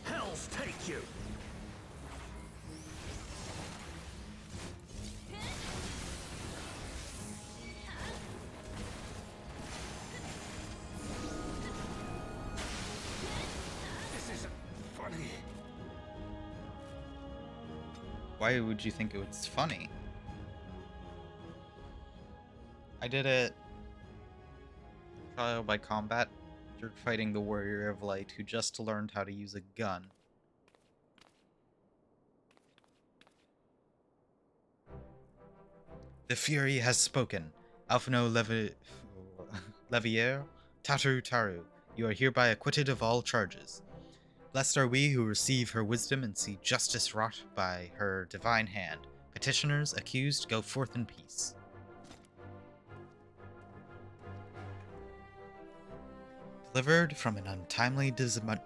Hells take you! Why would you think it was funny? I did it. Trial by combat. You're fighting the Warrior of Light who just learned how to use a gun. The Fury has spoken. Alphino Levier, Tataru Taru, you are hereby acquitted of all charges. Blessed are we who receive her wisdom and see justice wrought by her divine hand. Petitioners, accused, go forth in peace. Delivered from an untimely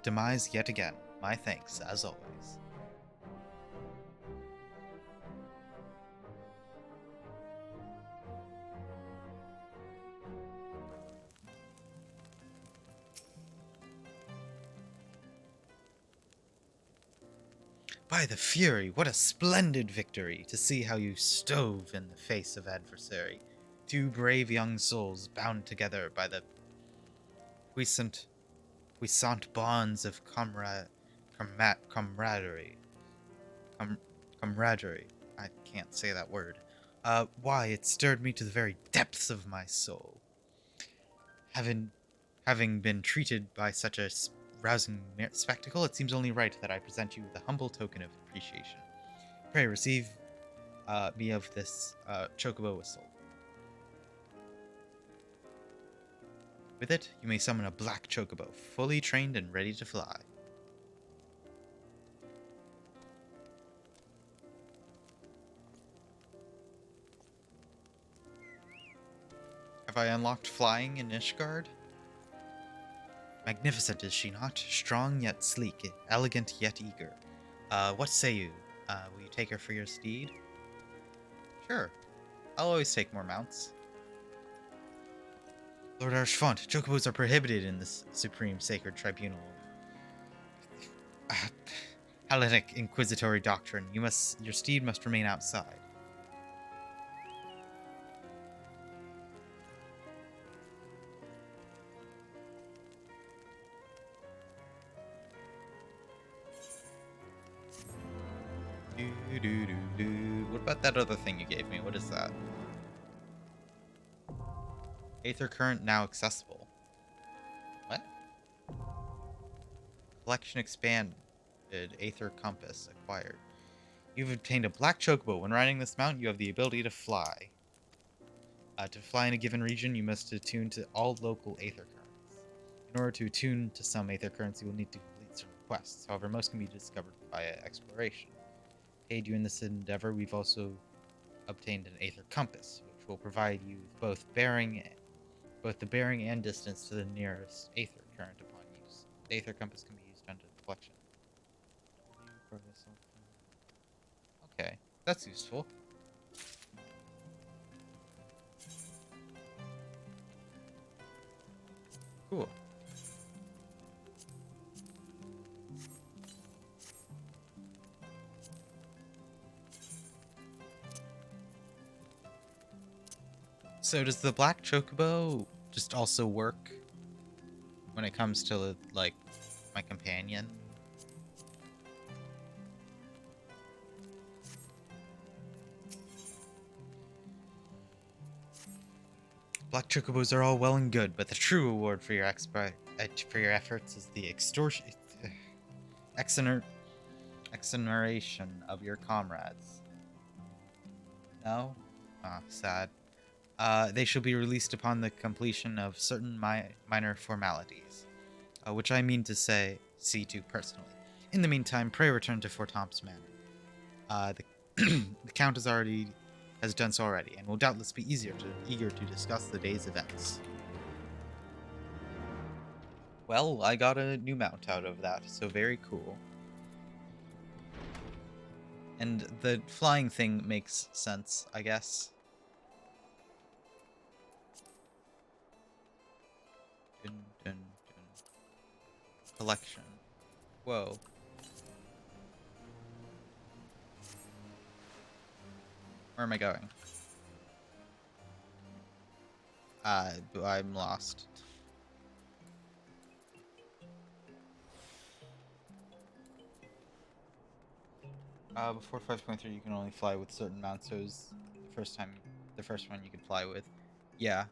demise yet again. My thanks, as always. By the Fury, what a splendid victory to see how you stove in the face of adversary. Two brave young souls bound together by the puissant bonds of camaraderie. camaraderie. I can't say that word. Why, it stirred me to the very depths of my soul. Having been treated by such a rousing spectacle, it seems only right that I present you with a humble token of appreciation. Pray receive me of this chocobo whistle. With it, you may summon a black chocobo, fully trained and ready to fly. Have I unlocked flying in Ishgard? Magnificent is she not? Strong yet sleek, elegant yet eager. What say you? Will you take her for your steed? Sure. I'll always take more mounts. Lord Archfont, chocobos are prohibited in this supreme sacred tribunal. Hellenic inquisitory doctrine. Your steed must remain outside. What about that other thing you gave me? What is that? Aether current now accessible. What? Collection expanded. Aether compass acquired. You've obtained a black chocobo. When riding this mount, you have the ability to fly. To fly in a given region, you must attune to all local aether currents. In order to attune to some aether currents, you will need to complete certain quests. However, most can be discovered via exploration. To aid you in this endeavor, we've also obtained an aether compass, which will provide you with both the bearing and distance to the nearest aether current upon use. The aether compass can be used under the collection. Okay, that's useful. Cool. So does the black chocobo just also work when it comes to, like, my companion? Black chocobos are all well and good, but the true reward for your efforts is the exoneration of your comrades. No? Ah, sad. They shall be released upon the completion of certain minor formalities, which I mean to see to personally. In the meantime, pray return to Fort Tom's Manor. The Count has done so already, and will doubtless be eager to discuss the day's events. Well, I got a new mount out of that, so very cool. And the flying thing makes sense, I guess. Dun, dun, dun. Collection. Whoa. Where am I going? I'm lost. Before 5.3, you can only fly with certain mounts. So it was the first one you could fly with. Yeah.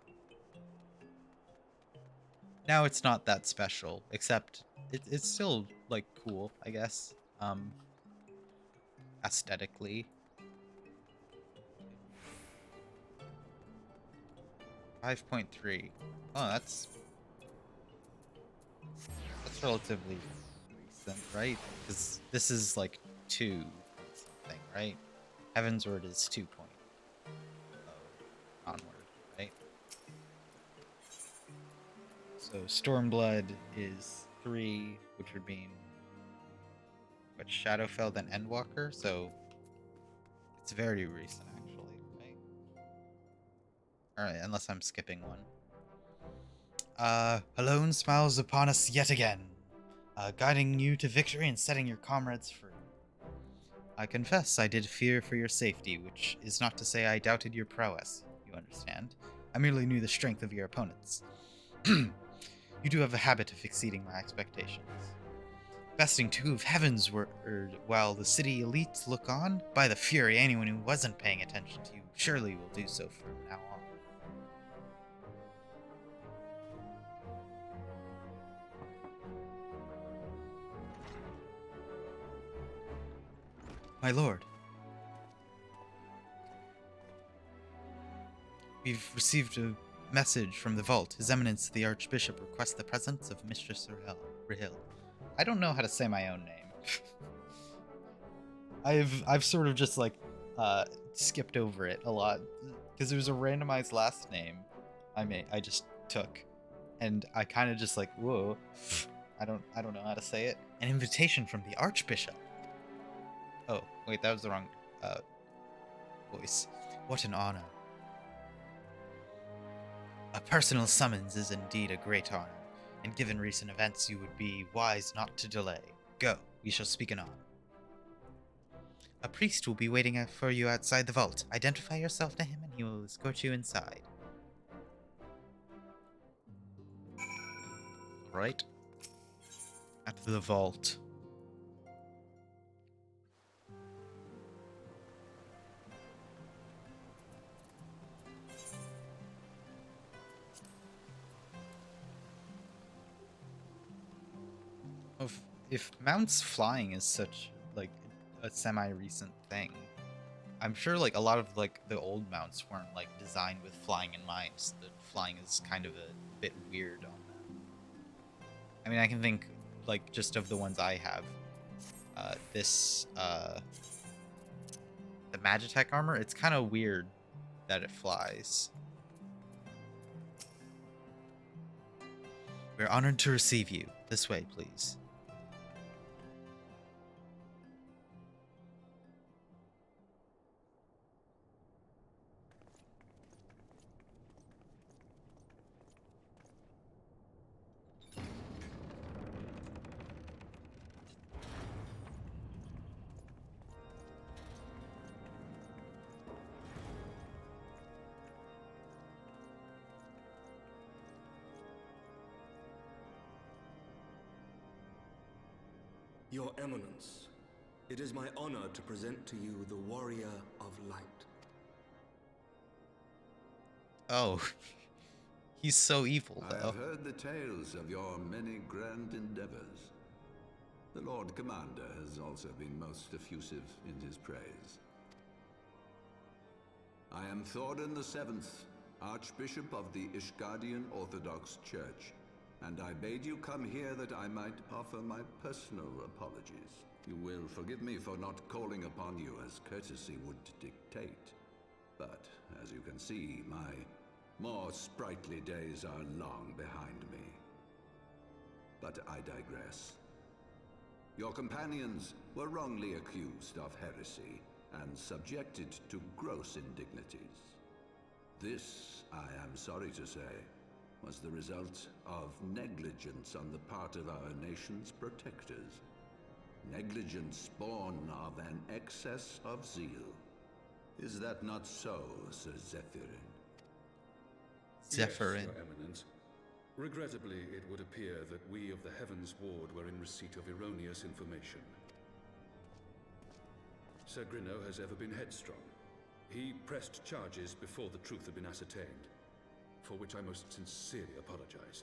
Now it's not that special, except it's still, like, cool, I guess. Aesthetically. 5.3. Oh, that's relatively recent, right? Because this is like 2 something, right? Heavensward is 2.0 onward, right? So Stormblood is 3, which would mean what, Shadowfell then Endwalker, so it's very recent actually, right? Alright, unless I'm skipping one. Alone smiles upon us yet again, guiding you to victory and setting your comrades free. I confess I did fear for your safety, which is not to say I doubted your prowess, you understand. I merely knew the strength of your opponents. You do have a habit of exceeding my expectations. besting two of heavens while the city elites look on? By the fury, anyone who wasn't paying attention to you surely will do so from now on. My lord, we've received a message from the vault. His Eminence the Archbishop requests the presence of Mistress Rahil. I don't know how to say my own name. I've sort of just like skipped over it a lot because it was a randomized last name I just took, and I kind of just like, whoa, I don't know how to say it. An invitation from the Archbishop. Oh wait, that was the wrong voice. What an honor. A personal summons is indeed a great honor, and given recent events, you would be wise not to delay. Go, we shall speak anon. A priest will be waiting for you outside the vault. Identify yourself to him, and he will escort you inside. Right? At the vault. If mounts flying is such like a semi-recent thing, I'm sure like a lot of like the old mounts weren't like designed with flying in mind. So that flying is kind of a bit weird on them. I mean, I can think like just of the ones I have. The Magitech armor, it's kind of weird that it flies. We're honored to receive you. This way, please. Your Eminence, it is my honor to present to you the Warrior of Light. Oh, he's so evil, I though. have heard the tales of your many grand endeavors. The Lord Commander has also been most effusive in his praise. I am Thorin VII, Archbishop of the Ishgardian Orthodox Church, and I bade you come here that I might offer my personal apologies. You will forgive me for not calling upon you as courtesy would dictate. But, as you can see, my more sprightly days are long behind me. But I digress. Your companions were wrongly accused of heresy and subjected to gross indignities. This, I am sorry to say, was the result of negligence on the part of our nation's protectors. Negligence born of an excess of zeal. Is that not so, Sir Zephyrin? Zephyrin. Yes, Your Eminence. Regrettably, it would appear that we of the Heavens Ward were in receipt of erroneous information. Sir Grinno has ever been headstrong. He pressed charges before the truth had been ascertained, for which I most sincerely apologize.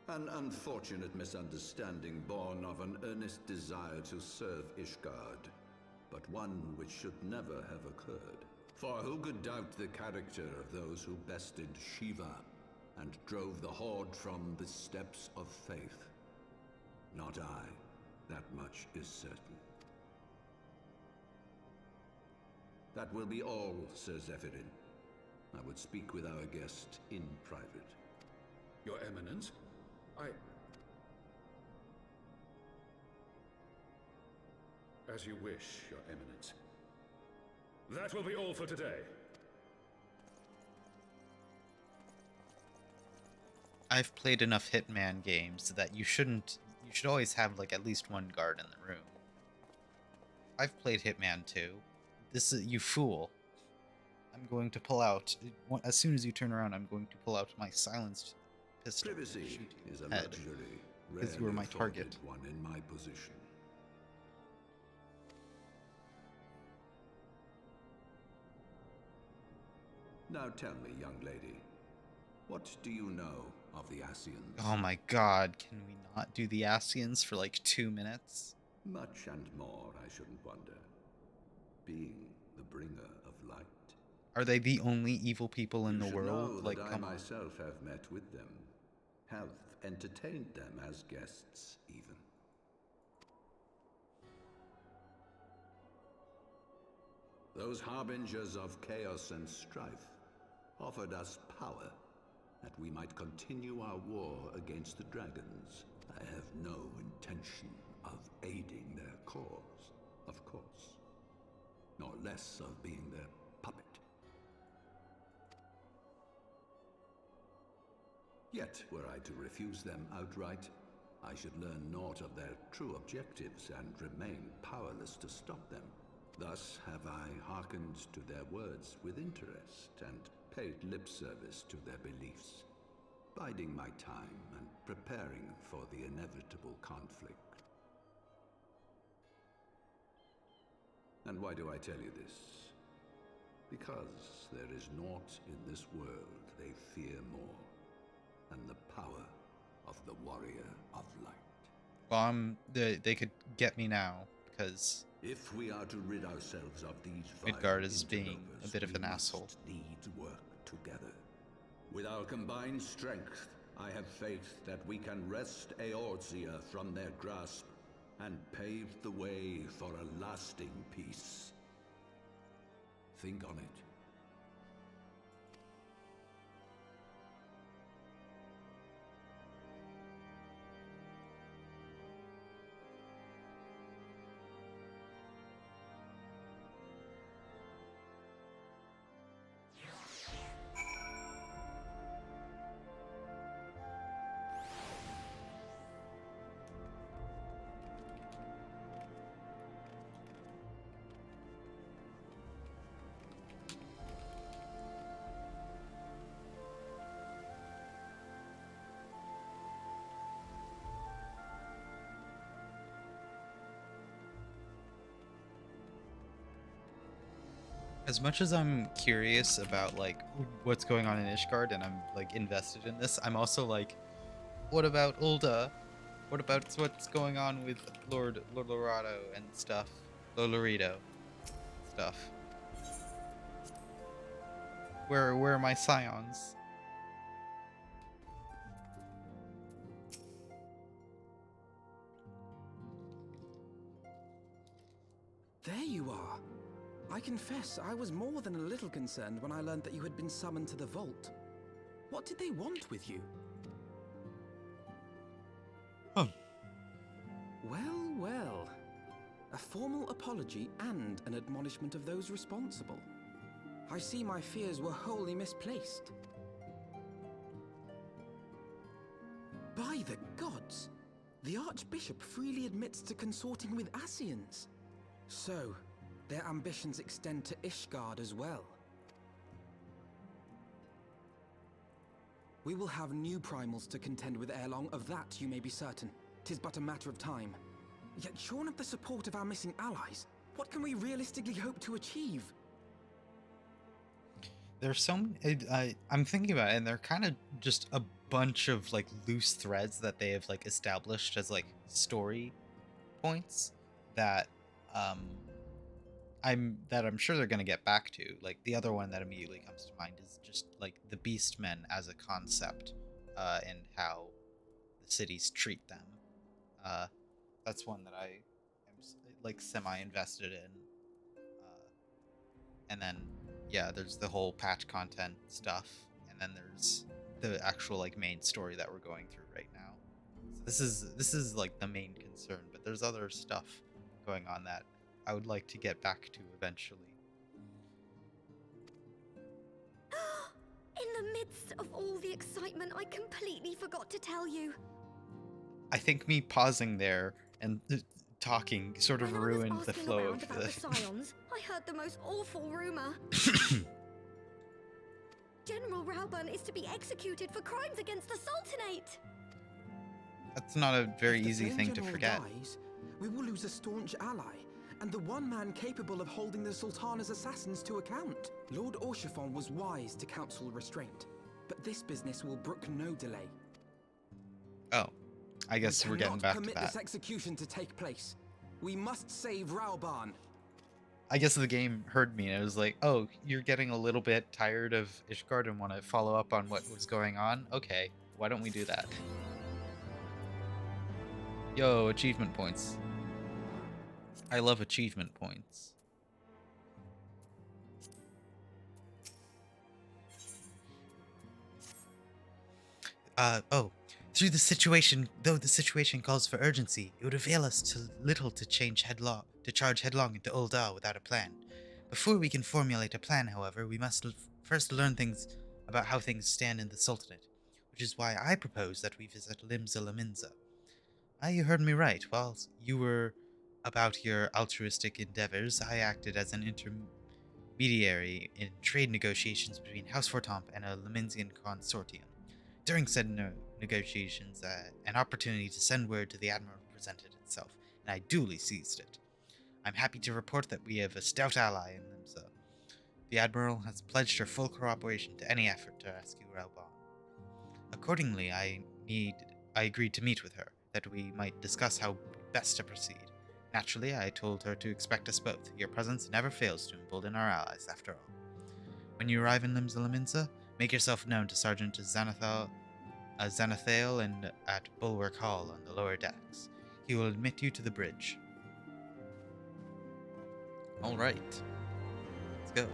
An unfortunate misunderstanding born of an earnest desire to serve Ishgard, but one which should never have occurred. For who could doubt the character of those who bested Shiva and drove the Horde from the steps of faith? Not I. That much is certain. That will be all, Sir Zephyrin. I would speak with our guest in private. Your Eminence, As you wish, Your Eminence. That will be all for today. I've played enough Hitman games that you should always have like at least one guard in the room. I've played Hitman 2. This is, you fool. I'm going to pull out, as soon as you turn around, I'm going to pull out my silenced pistol and Privacy shoot you is in a the head. luxury, Because you were rarely my afforded target. one in my position. Now tell me, young lady, what do you know of the Ascians? Oh my god, can we not do the Ascians for like 2 minutes? Much and more, I shouldn't wonder. Being the bringer of light. Are they the only evil people in You the should world? know Like, that I come on. myself have met with them, have entertained them as guests, even. Those harbingers of chaos and strife offered us power, that we might continue our war against the dragons. I have no intention of aiding their cause, of course, nor less of being their puppet. Yet, were I to refuse them outright, I should learn naught of their true objectives and remain powerless to stop them. Thus have I hearkened to their words with interest and paid lip service to their beliefs, biding my time and preparing for the inevitable conflict. And why do I tell you this? Because there is naught in this world they fear more than the power of the warrior of light. Well, they could get me now, because If we are to rid ourselves of these Midgard is vile being a interlopers, bit of we an must asshole. needs work together. With our combined strength, I have faith that we can wrest Eorzea from their grasp and pave the way for a lasting peace. Think on it. as much as I'm curious about like what's going on in Ishgard and I'm like invested in this, I'm also like, what about Ulda? What about what's going on with Lord Lorado and stuff? Lolorito stuff. Where are my scions? There you are. I confess, I was more than a little concerned when I learned that you had been summoned to the vault. What did they want with you? Huh. Well, well. A formal apology and an admonishment of those responsible. I see my fears were wholly misplaced. By the gods! The Archbishop freely admits to consorting with Ascians. So, their ambitions extend to Ishgard as well. We will have new primals to contend with ere long, of that you may be certain. 'Tis but a matter of time. Yet shorn of the support of our missing allies, what can we realistically hope to achieve? There's so many, I'm thinking about it, and they're kind of just a bunch of like loose threads that they have like established as like story points that I'm sure they're gonna get back to. Like the other one that immediately comes to mind is just like the Beastmen as a concept, and how the cities treat them. That's one that I am like semi-invested in. And then yeah, there's the whole patch content stuff, and then there's the actual like main story that we're going through right now. So this is like the main concern, but there's other stuff going on that I would like to get back to eventually. In the midst of all the excitement, I completely forgot to tell you. I think me pausing there and talking sort of When ruined I was the asking flow around of about the the Scions, I heard the most awful rumor. General Rauban is to be executed for crimes against the Sultanate! That's not a very If the easy Flame thing to General forget. dies, we will lose a staunch ally, and the one man capable of holding the Sultana's assassins to account. Lord Orchiffon was wise to counsel restraint, but this business will brook no delay. Oh, I guess we're getting back to permit that. this execution to take place. We must save Rauban. I guess the game heard me and it was like, oh, you're getting a little bit tired of Ishgard and want to follow up on what was going on? Okay, why don't we do that? Yo, achievement points. I love achievement points. Though the situation calls for urgency, it would avail us to little to charge headlong into Ul'dah without a plan. Before we can formulate a plan, however, we must first learn things about how things stand in the Sultanate, which is why I propose that we visit Limsa Laminza. You heard me right. While you were about your altruistic endeavors, I acted as an intermediary in trade negotiations between House Fortomp and a Laminzian consortium. During said negotiations, an opportunity to send word to the Admiral presented itself, and I duly seized it. I'm happy to report that we have a stout ally in Limsa. The Admiral has pledged her full cooperation to any effort to rescue Rauban. Accordingly, I agreed to meet with her, that we might discuss how best to proceed. Naturally, I told her to expect us both. Your presence never fails to embolden our allies, after all. When you arrive in Limsa Laminza, make yourself known to Sergeant Xanathale and at Bulwark Hall on the lower decks. He will admit you to the bridge. Alright. Let's go.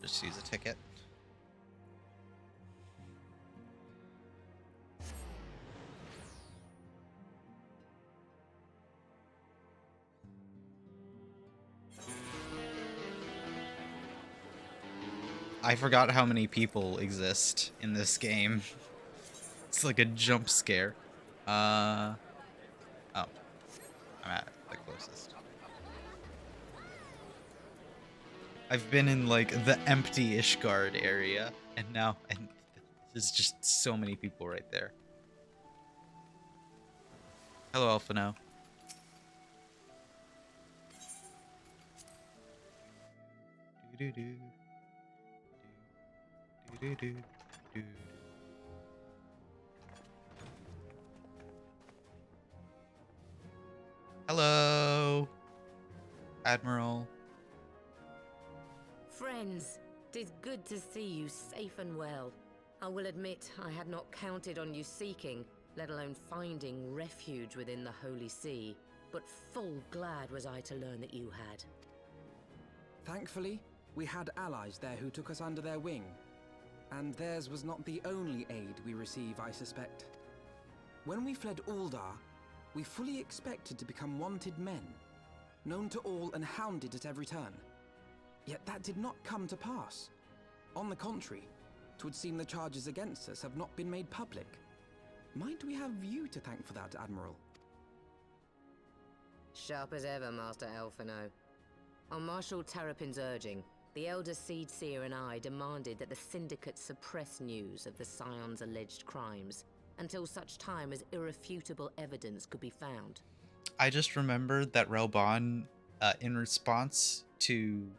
Just use a ticket. I forgot how many people exist in this game. It's like a jump scare. Oh. I'm at the closest. I've been in, like, the empty Ishgard area, and there's just so many people right there. Hello, Alphino. Hello, Admiral. Friends, 'tis good to see you safe and well. I will admit I had not counted on you seeking, let alone finding refuge within the Holy See, but full glad was I to learn that you had. Thankfully, we had allies there who took us under their wing. And theirs was not the only aid we receive, I suspect. When we fled Ul'dah, we fully expected to become wanted men, known to all and hounded at every turn. Yet that did not come to pass. On the contrary, 'twould seem the charges against us have not been made public. Might we have you to thank for that, Admiral? Sharp as ever, Master Alphino. On Marshal Terrapin's urging, the Elder Seed Seer and I demanded that the Syndicate suppress news of the Scion's alleged crimes until such time as irrefutable evidence could be found. I just remembered that Rauban, in response to,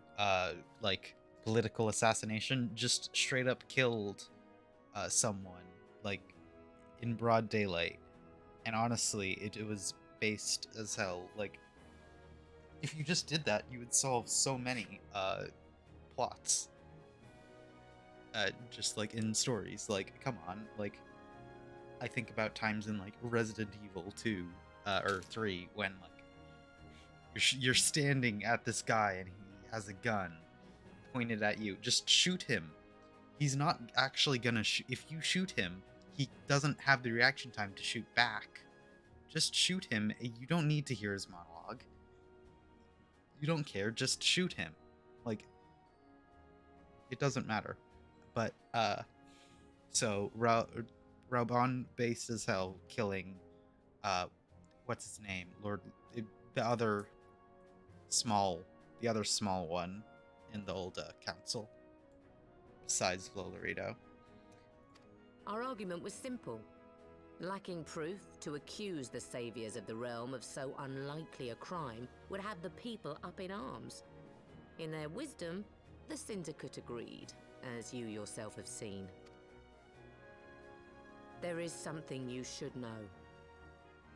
like, political assassination, just straight up killed someone, like, in broad daylight. And honestly, it was based as hell. Like, if you just did that, you would solve so many plots. Just like in stories. Like, come on. Like, I think about times in like Resident Evil 2 or 3 when like you're standing at this guy and he has a gun pointed at you. Just shoot him. He's not actually gonna shoot. If you shoot him, he doesn't have the reaction time to shoot back. Just shoot him. You don't need to hear his monologue. You don't care. Just shoot him. Like, it doesn't matter. But, so, Rauban based as hell killing, what's his name? The other small the other small one in the old council, besides Lolorito. Our argument was simple. Lacking proof, to accuse the saviors of the realm of so unlikely a crime would have the people up in arms. In their wisdom, the Syndicate agreed, as you yourself have seen. There is something you should know.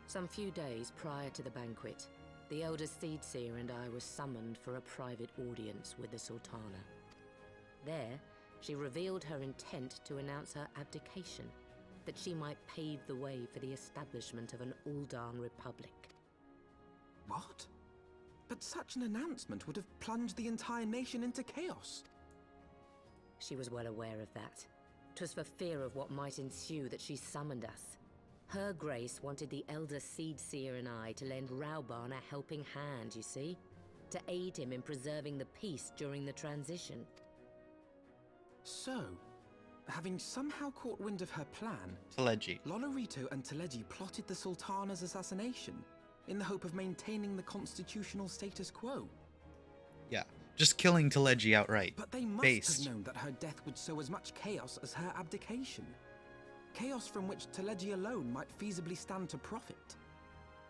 Some few days prior to the banquet, the Elder Seedseer and I were summoned for a private audience with the Sultana. There, she revealed her intent to announce her abdication, that she might pave the way for the establishment of an Uldan Republic. What? But such an announcement would have plunged the entire nation into chaos. She was well aware of that. 'Twas for fear of what might ensue that she summoned us. Her Grace wanted the Elder Seedseer and I to lend Rauban a helping hand, you see? To aid him in preserving the peace during the transition. So, having somehow caught wind of her plan, Teleji. Lolorito and Teleji plotted the Sultana's assassination in the hope of maintaining the constitutional status quo. Yeah, just killing Teleji outright. But they must have known that her death would sow as much chaos as her abdication. Chaos from which Teleji alone might feasibly stand to profit.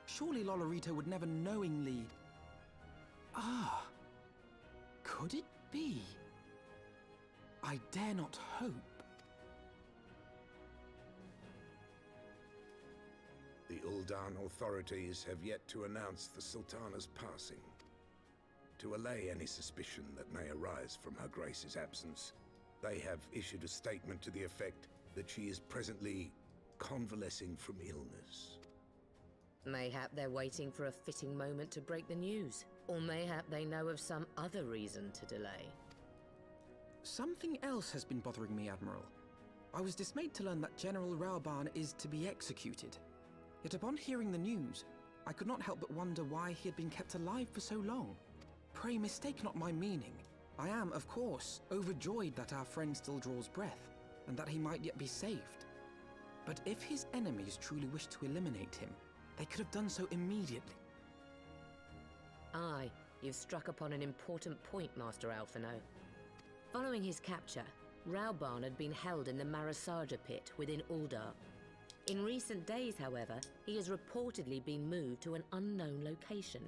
Surely Lolorito would never knowingly... Ah, could it be? I dare not hope. The Uldan authorities have yet to announce the Sultana's passing. To allay any suspicion that may arise from Her Grace's absence, they have issued a statement to the effect that she is presently convalescing from illness. Mayhap they're waiting for a fitting moment to break the news. Or mayhap they know of some other reason to delay. Something else has been bothering me, Admiral. I was dismayed to learn that General Rauban is to be executed. Yet upon hearing the news, I could not help but wonder why he had been kept alive for so long. Pray mistake not my meaning. I am, of course, overjoyed that our friend still draws breath, and that he might yet be saved. But if his enemies truly wished to eliminate him, they could have done so immediately. Aye, you've struck upon an important point, Master Alphino. Following his capture, Rauban had been held in the Marasaja pit within Uldar. In recent days, however, he has reportedly been moved to an unknown location.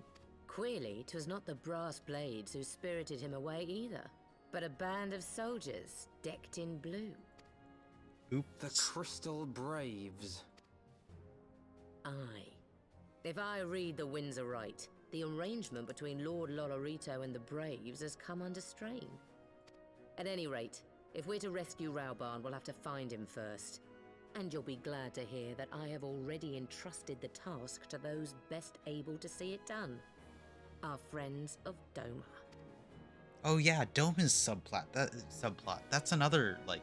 Queerly, 'twas not the Brass Blades who spirited him away either, but a band of soldiers decked in blue. Oops. The Crystal Braves. Aye. If I read the winds aright, the arrangement between Lord Lolorito and the Braves has come under strain. At any rate, if we're to rescue Rauban, we'll have to find him first. And you'll be glad to hear that I have already entrusted the task to those best able to see it done. Our friends of Doma. Oh yeah, Doma's subplot. That's another like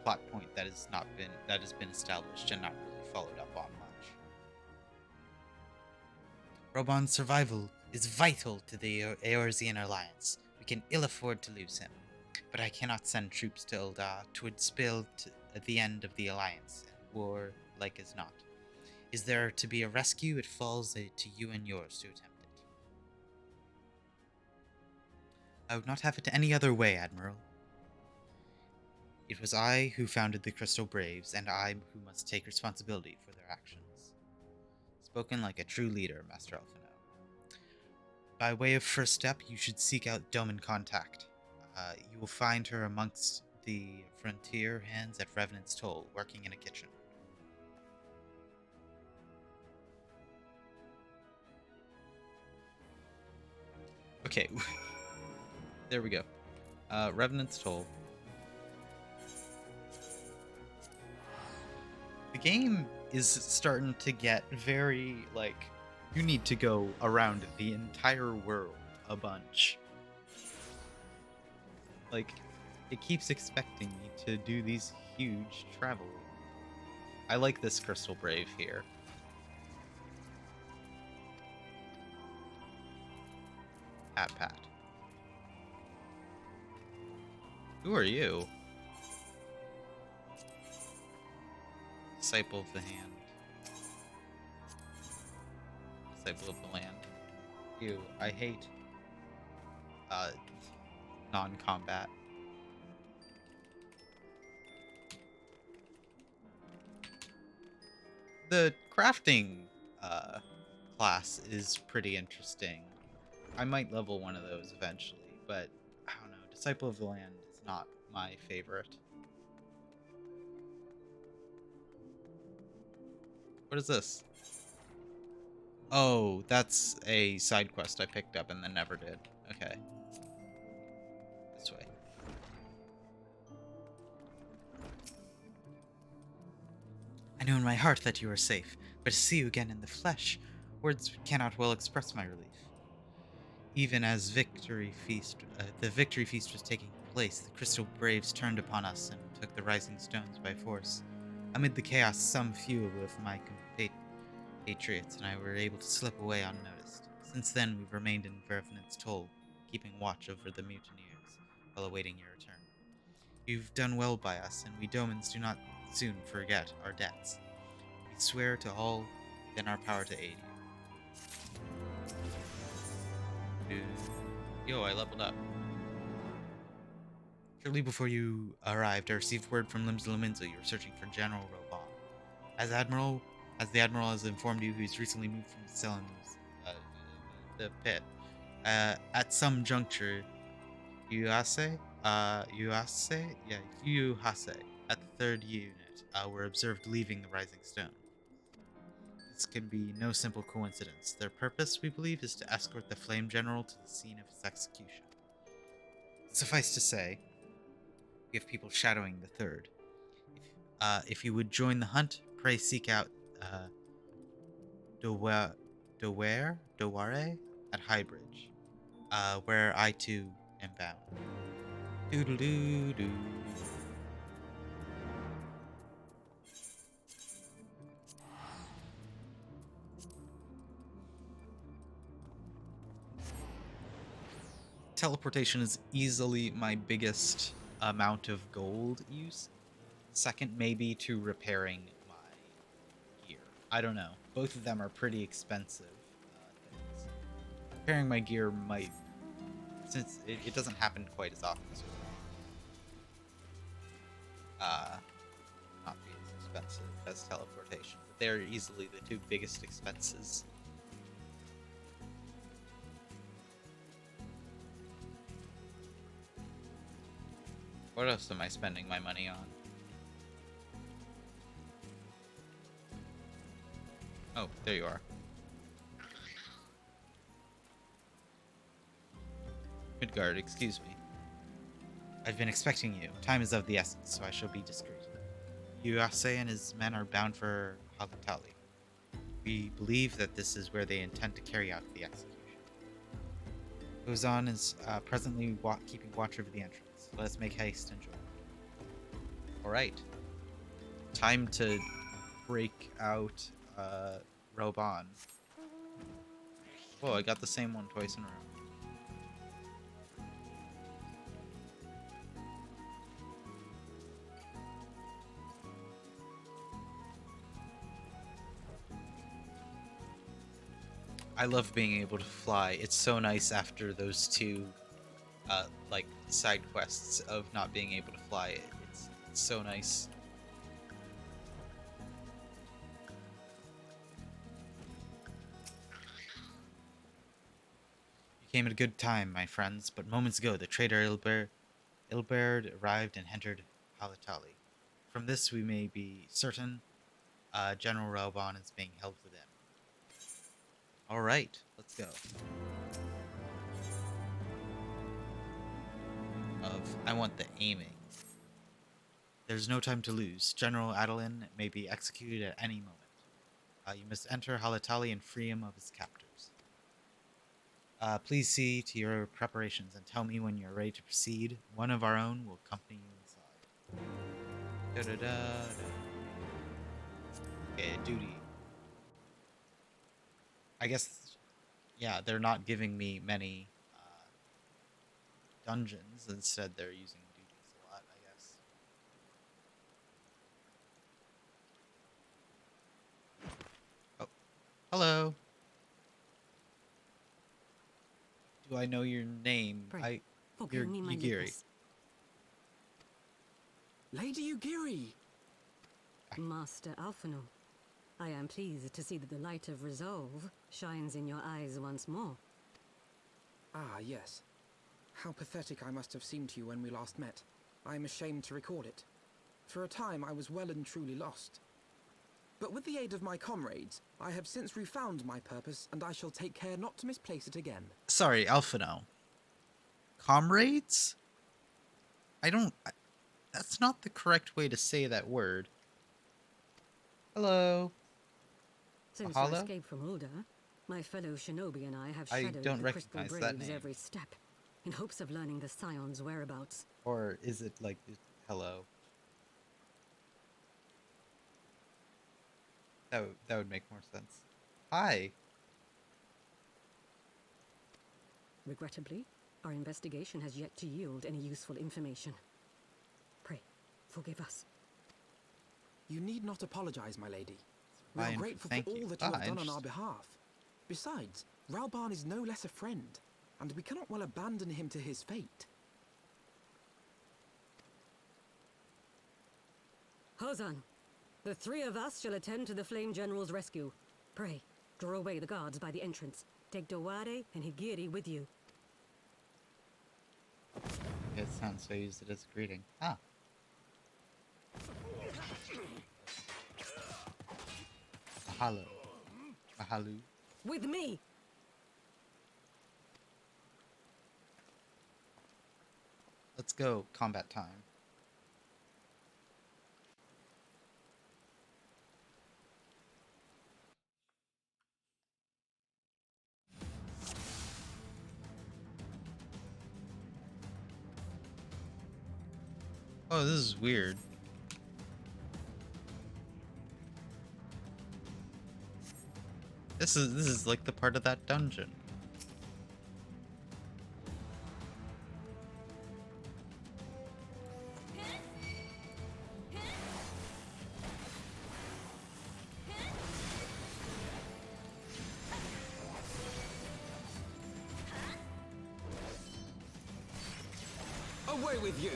plot point that has been established and not really followed up on much. Rauban's survival is vital to the Eorzean alliance. We can ill afford to lose him. But I cannot send troops to Uldar. 'Twould spell at the end of the alliance, and war like as not. Is there to be a rescue? It falls to you and yours to attempt it. I would not have it any other way, Admiral. It was I who founded the Crystal Braves, and I who must take responsibility for their actions. Spoken like a true leader, Master Alphino. By way of first step, you should seek out Doman Contact. You will find her amongst the frontier hands at Revenant's Toll, working in a kitchen. Okay, there we go. Revenant's Toll. The game is starting to get very, like, you need to go around the entire world a bunch. Like, it keeps expecting me to do these huge travel. I like this Crystal Brave here. Pat. Who are you? Disciple of the Hand. Disciple of the Land. You, I hate non-combat. The crafting uh, class is pretty interesting. I might level one of those eventually, but I don't know. Disciple of the Land is not my favorite. What is this? Oh, that's a side quest I picked up and then never did. Okay. This way. I know in my heart that you are safe, but to see you again in the flesh, words cannot well express my relief. Even as the victory feast was taking place, the Crystal Braves turned upon us and took the Rising Stones by force. Amid the chaos, some few of my compatriots and I were able to slip away unnoticed. Since then, we've remained in Verfnit's Toll, keeping watch over the mutineers while awaiting your return. You've done well by us, and we Domans do not soon forget our debts. We swear to all within our power to aid you. Yo, I leveled up. Shortly before you arrived, I received word from Lims Laminzo you were searching for General Roban. As the Admiral has informed you, he's recently moved from the pit. At some juncture, Yuhase, at the third unit, were observed leaving the Rising Stone. This can be no simple coincidence. Their purpose, we believe, is to escort the Flame General to the scene of his execution. Suffice to say, we have people shadowing the third. If you would join the hunt, pray seek out Doware at Highbridge, where I too am bound. Doodle-doo-doo. Teleportation is easily my biggest amount of gold use. Second, maybe to repairing my gear. I don't know. Both of them are pretty expensive things. Repairing my gear might, since it doesn't happen quite as often, so not be as expensive as teleportation. But they're easily the two biggest expenses. What else am I spending my money on? Oh, there you are. Midgard, excuse me. I've been expecting you. Time is of the essence, so I shall be discreet. Yuase and his men are bound for Halatali. We believe that this is where they intend to carry out the execution. Ozan is presently keeping watch over the entrance. Let us make haste and join. Alright. Time to break out Roban. Whoa, I got the same one twice in a row. I love being able to fly. It's so nice after those two like side quests of not being able to fly. It's so nice. You came at a good time, my friends, but moments ago the traitor Ilberd arrived and entered Halatali. From this we may be certain General Raoban is being held within. Alright, let's go. I want the aiming. There's no time to lose. General Adeline may be executed at any moment. You must enter Halatali and free him of his captors. Please see to your preparations and tell me when you're ready to proceed. One of our own will accompany you inside. Da-da-da-da. Okay, duty. I guess, yeah, they're not giving me many dungeons. Instead, they're using duties a lot, I guess. Oh, hello. do I know your name? Pray, You're forgive me my Yugiri. lateness. Lady Yugiri! Master Alphino, I am pleased to see that the light of resolve shines in your eyes once more. Ah, yes. How pathetic I must have seemed to you when we last met. I am ashamed to record it. For a time, I was well and truly lost. But with the aid of my comrades, I have since refound my purpose, and I shall take care not to misplace it again. Sorry, Alphino. Comrades? That's not the correct way to say that word. Hello. Since Mahalo? your escape from Ulda, my fellow shinobi and I have I shadowed don't the Crystal recognize that Braves name. every step, in hopes of learning the Scion's whereabouts. Or is it like, hello? That would make more sense. Hi. Regrettably, our investigation has yet to yield any useful information. Pray, forgive us. You need not apologize, my lady. We Fine, are grateful thank for all you. that you have done on Interesting. our behalf. Besides, Rauban is no less a friend, and we cannot well abandon him to his fate. Hozan, the three of us shall attend to the Flame General's rescue. Pray, draw away the guards by the entrance. Take Dowade and Higiri with you. It sounds so I used it as a greeting. Ah. Mahalo. Mahalo. With me! Let's go. Combat time. Oh, this is weird. This is like the part of that dungeon. Away with you!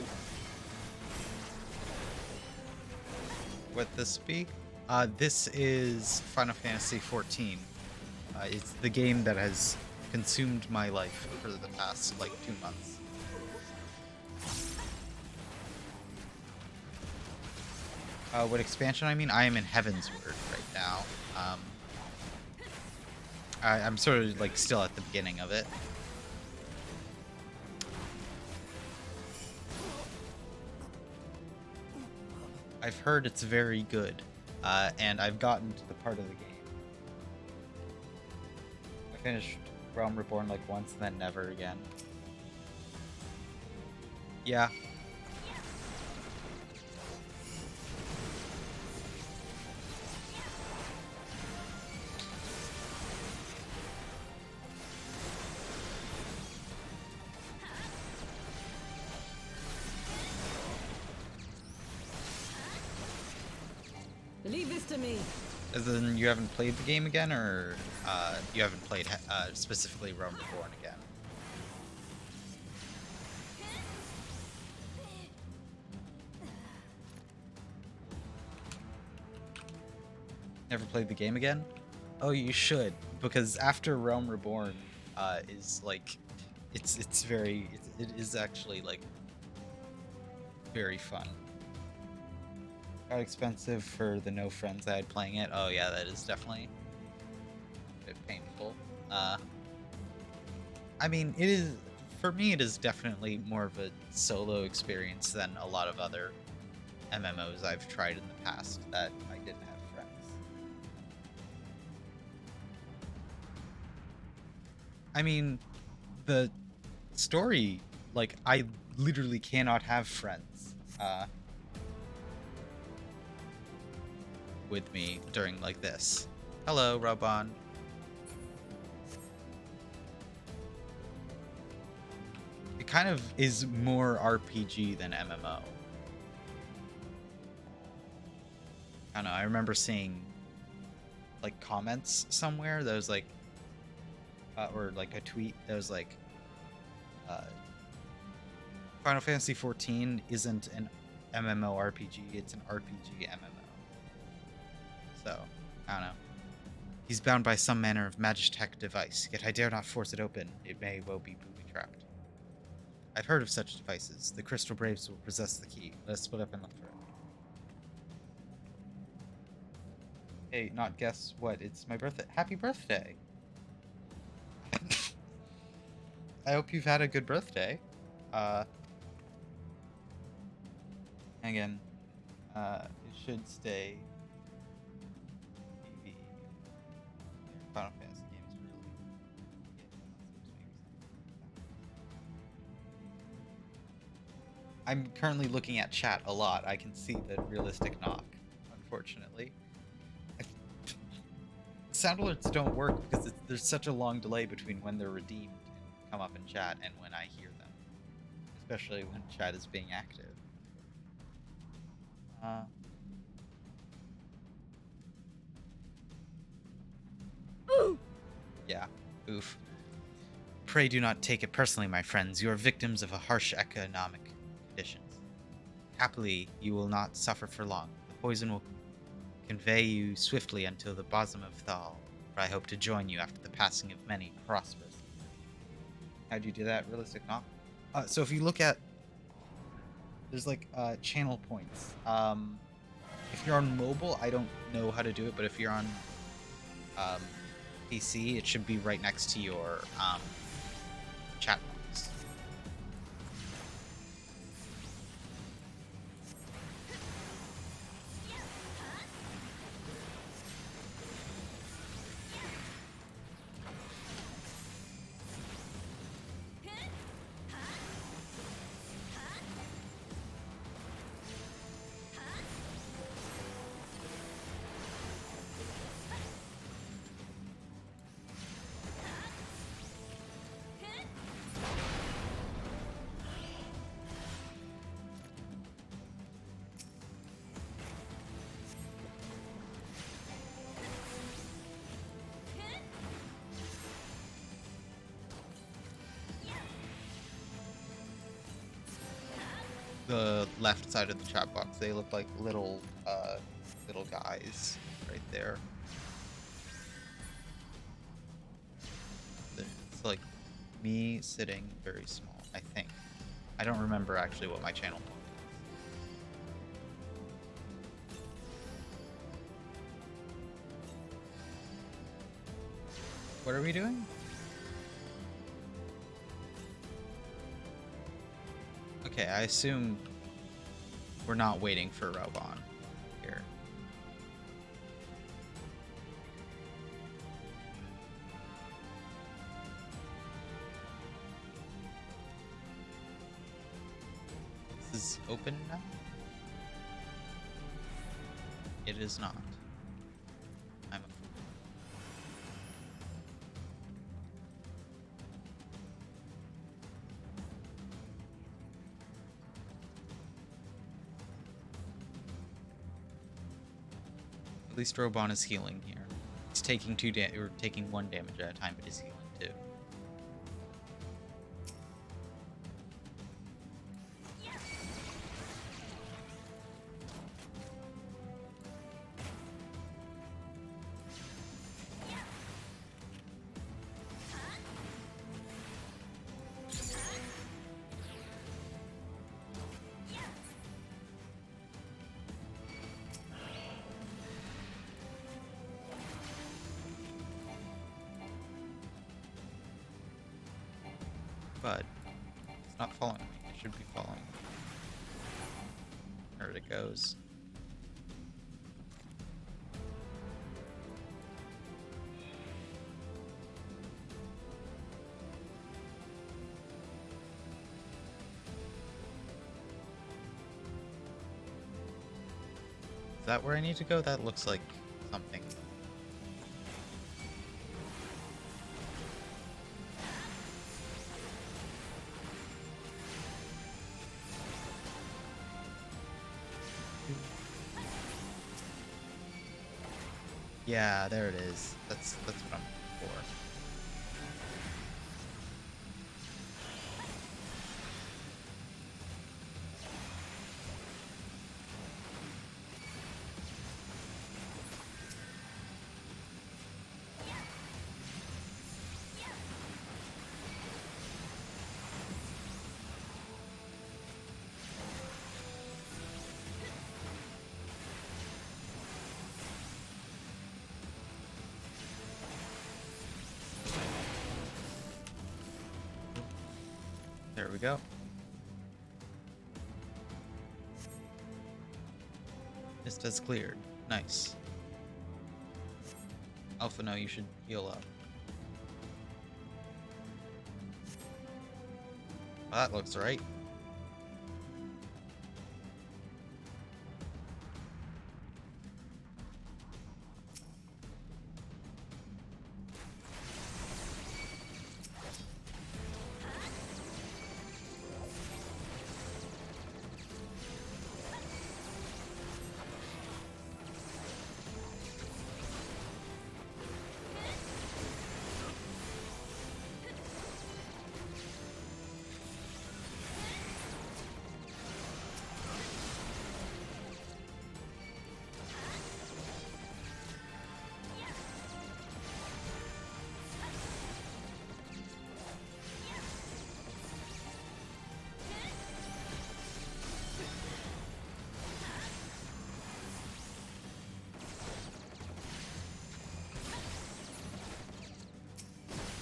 What this be? This is Final Fantasy XIV. It's the game that has consumed my life for the past, like, 2 months. What expansion I mean? I am in Heavensward right now. I'm sort of, like, still at the beginning of it. I've heard it's very good, and I've gotten to the part of the game. I finished Realm Reborn like once and then never again. Yeah. Leave this to me. As in, you haven't played the game again, or you haven't played specifically Realm Reborn again? Never played the game again? Oh, you should, because after Realm Reborn is like, it is actually like very fun. Got expensive for the no friends I had playing it. Oh yeah, that is definitely a bit painful. I mean, it is, for me, it is definitely more of a solo experience than a lot of other MMOs I've tried in the past that I didn't have friends. I mean, the story, like, I literally cannot have friends with me during like this. Hello, Robon. It kind of is more RPG than MMO. I don't know, I remember seeing like comments somewhere that was like or like a tweet that was like, Final Fantasy XIV isn't an MMORPG, it's an RPG MMO. So, I don't know. He's bound by some manner of magitech device, yet I dare not force it open. It may well be booby-trapped. I've heard of such devices. The Crystal Braves will possess the key. Let us split up and look for it. Hey, not guess what? It's my birthday. Happy birthday! I hope you've had a good birthday. Again, it should stay PV. Final Fantasy games really. I'm currently looking at chat a lot. I can see the realistic knock, unfortunately. Sound alerts don't work because there's such a long delay between when they're redeemed and come up in chat and when I hear them. Especially when chat is being active. Yeah, oof. Pray do not take it personally, my friends. You are victims of a harsh economic conditions. Happily, you will not suffer for long. The poison will convey you swiftly until the bosom of Thal, for I hope to join you after the passing of many prosperous. How'd you do that? Realistic knock? So if you look at, there's like channel points. If you're on mobile, I don't know how to do it, but if you're on PC, it should be right next to your chat box. The left side of the chat box, they look like little guys right there. It's like me sitting very small, I think. I don't remember actually what my channel point is. What are we doing? Okay, I assume we're not waiting for Robon here. This is open now? It is not. I'm a fool. At least Robon is healing here. He's taking taking 1 damage at a time, but he's healing too. But it's not following me. It should be following me. There it goes. Is that where I need to go? That looks like something. Yeah, there it is. That's what I'm looking for. we go. Mist has cleared. Nice. Alpha, no, you should heal up. Well, that looks right.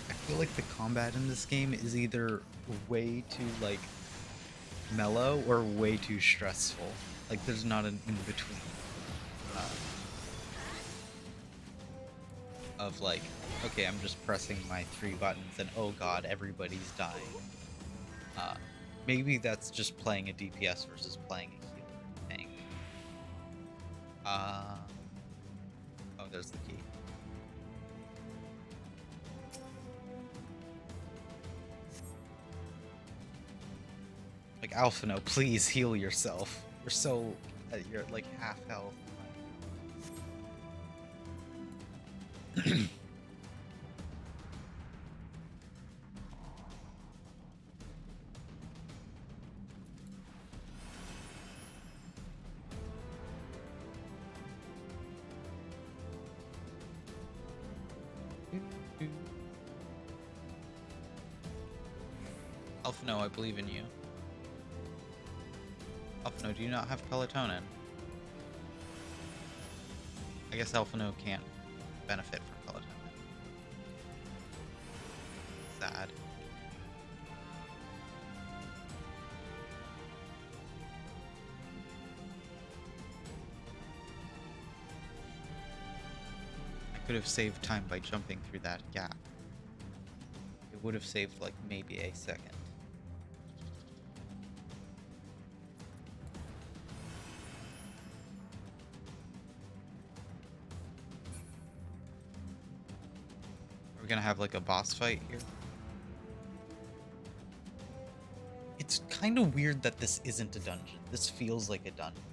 I feel like the combat in this game is either way too like mellow or way too stressful. Like there's not an in between. Of like, okay, I'm just pressing my 3 buttons and oh god, everybody's dying. Maybe that's just playing a DPS versus playing a healer tank. Oh, there's the key. Like, Alpha, no, please heal yourself. You're like half health. Alpha, no, I believe in you. Alpha, no, do you not have melatonin? I guess Alpha, no can't benefit from melatonin. Sad. I could have saved time by jumping through that gap. It would have saved like maybe a second. Are we gonna have like a boss fight here? It's kind of weird that this isn't a dungeon. This feels like a dungeon.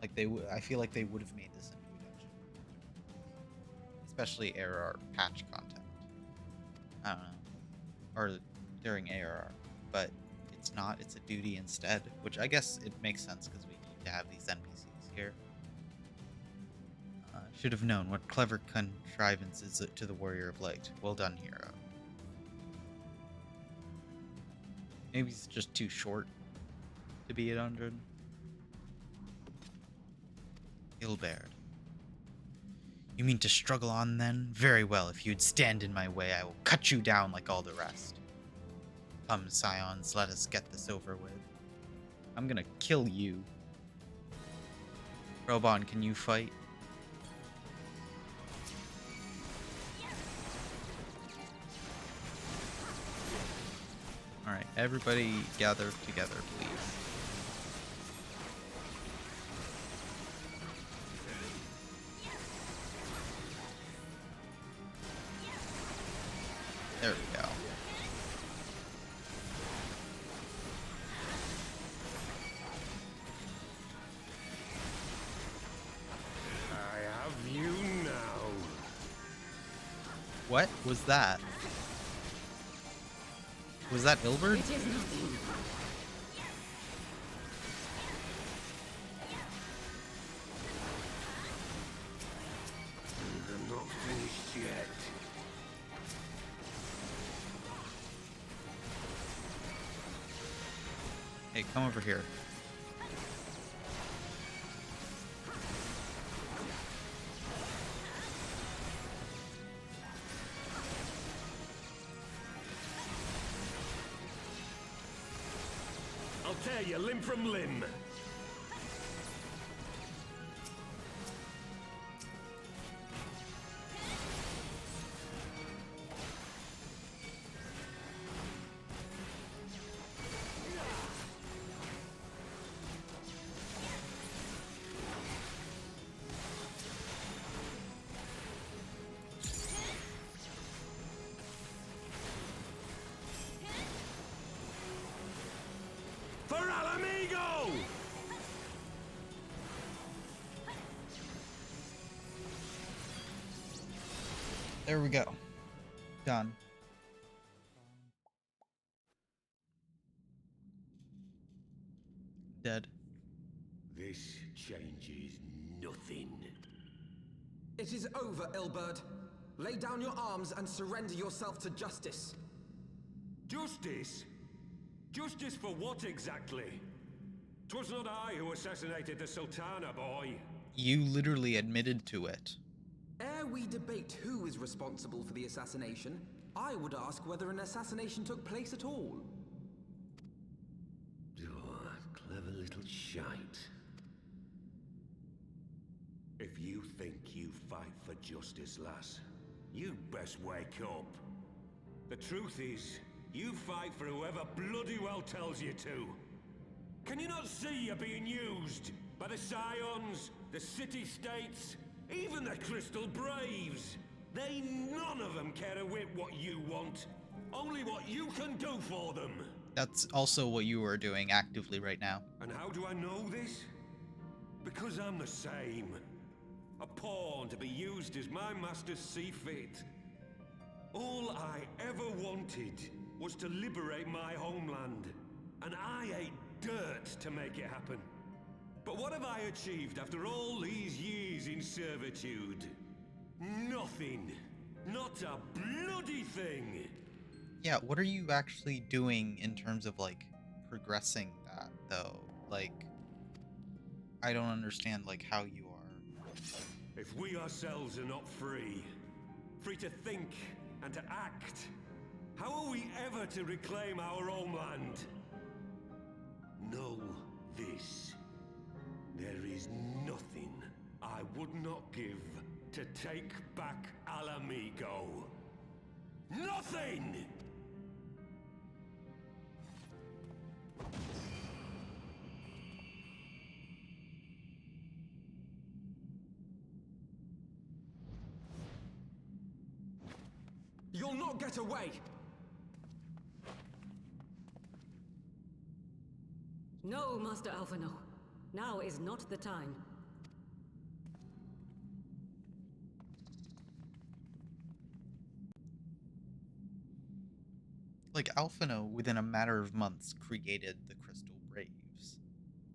Like I feel like they would have made this into a dungeon. Especially ARR patch content. I don't know. Or during ARR. But it's not, it's a duty instead. Which I guess it makes sense because we need to have these NPCs here. Should have known what clever contrivance is it to the Warrior of Light. Well done, hero. Maybe it's just too short to be a dungeon. Ilberd. You mean to struggle on then? Very well, if you'd stand in my way, I will cut you down like all the rest. Come, scions, let us get this over with. I'm gonna kill you. Robon, can you fight? Alright, everybody gather together, please. There we go. I have you now. What was that? Was that Ilberd? It is nothing. I'm not finished yet. Hey, come over here. tear you limb from limb. For Alamigo! There we go. Done. Dead. This changes nothing. It is over, Ilberd. Lay down your arms and surrender yourself to justice. Justice? Justice for what exactly? 'Twas not I who assassinated the Sultana, boy. You literally admitted to it. Ere we debate who is responsible for the assassination, I would ask whether an assassination took place at all. Oh, clever little shite. If you think you fight for justice, lass, you best wake up. The truth is, you fight for whoever bloody well tells you to. Can you not see you're being used by the Scions, the City-States, even the Crystal Braves? They none of them care a whit what you want, only what you can do for them. That's also what you are doing actively right now. And how do I know this? Because I'm the same. A pawn to be used as my masters see fit. All I ever wanted was to liberate my homeland, and I ate dirt to make it happen. But what have I achieved after all these years in servitude? Nothing. Not a bloody thing. Yeah, what are you actually doing in terms of, like, progressing that, though? Like, I don't understand, like, how you are. If we ourselves are not free, free to think and to act, how are we ever to reclaim our homeland? Know this. There is nothing I would not give to take back Alamigo. Nothing! You'll not get away! No, Master Alphino. Now is not the time. Like, Alphino, within a matter of months, created the Crystal Braves.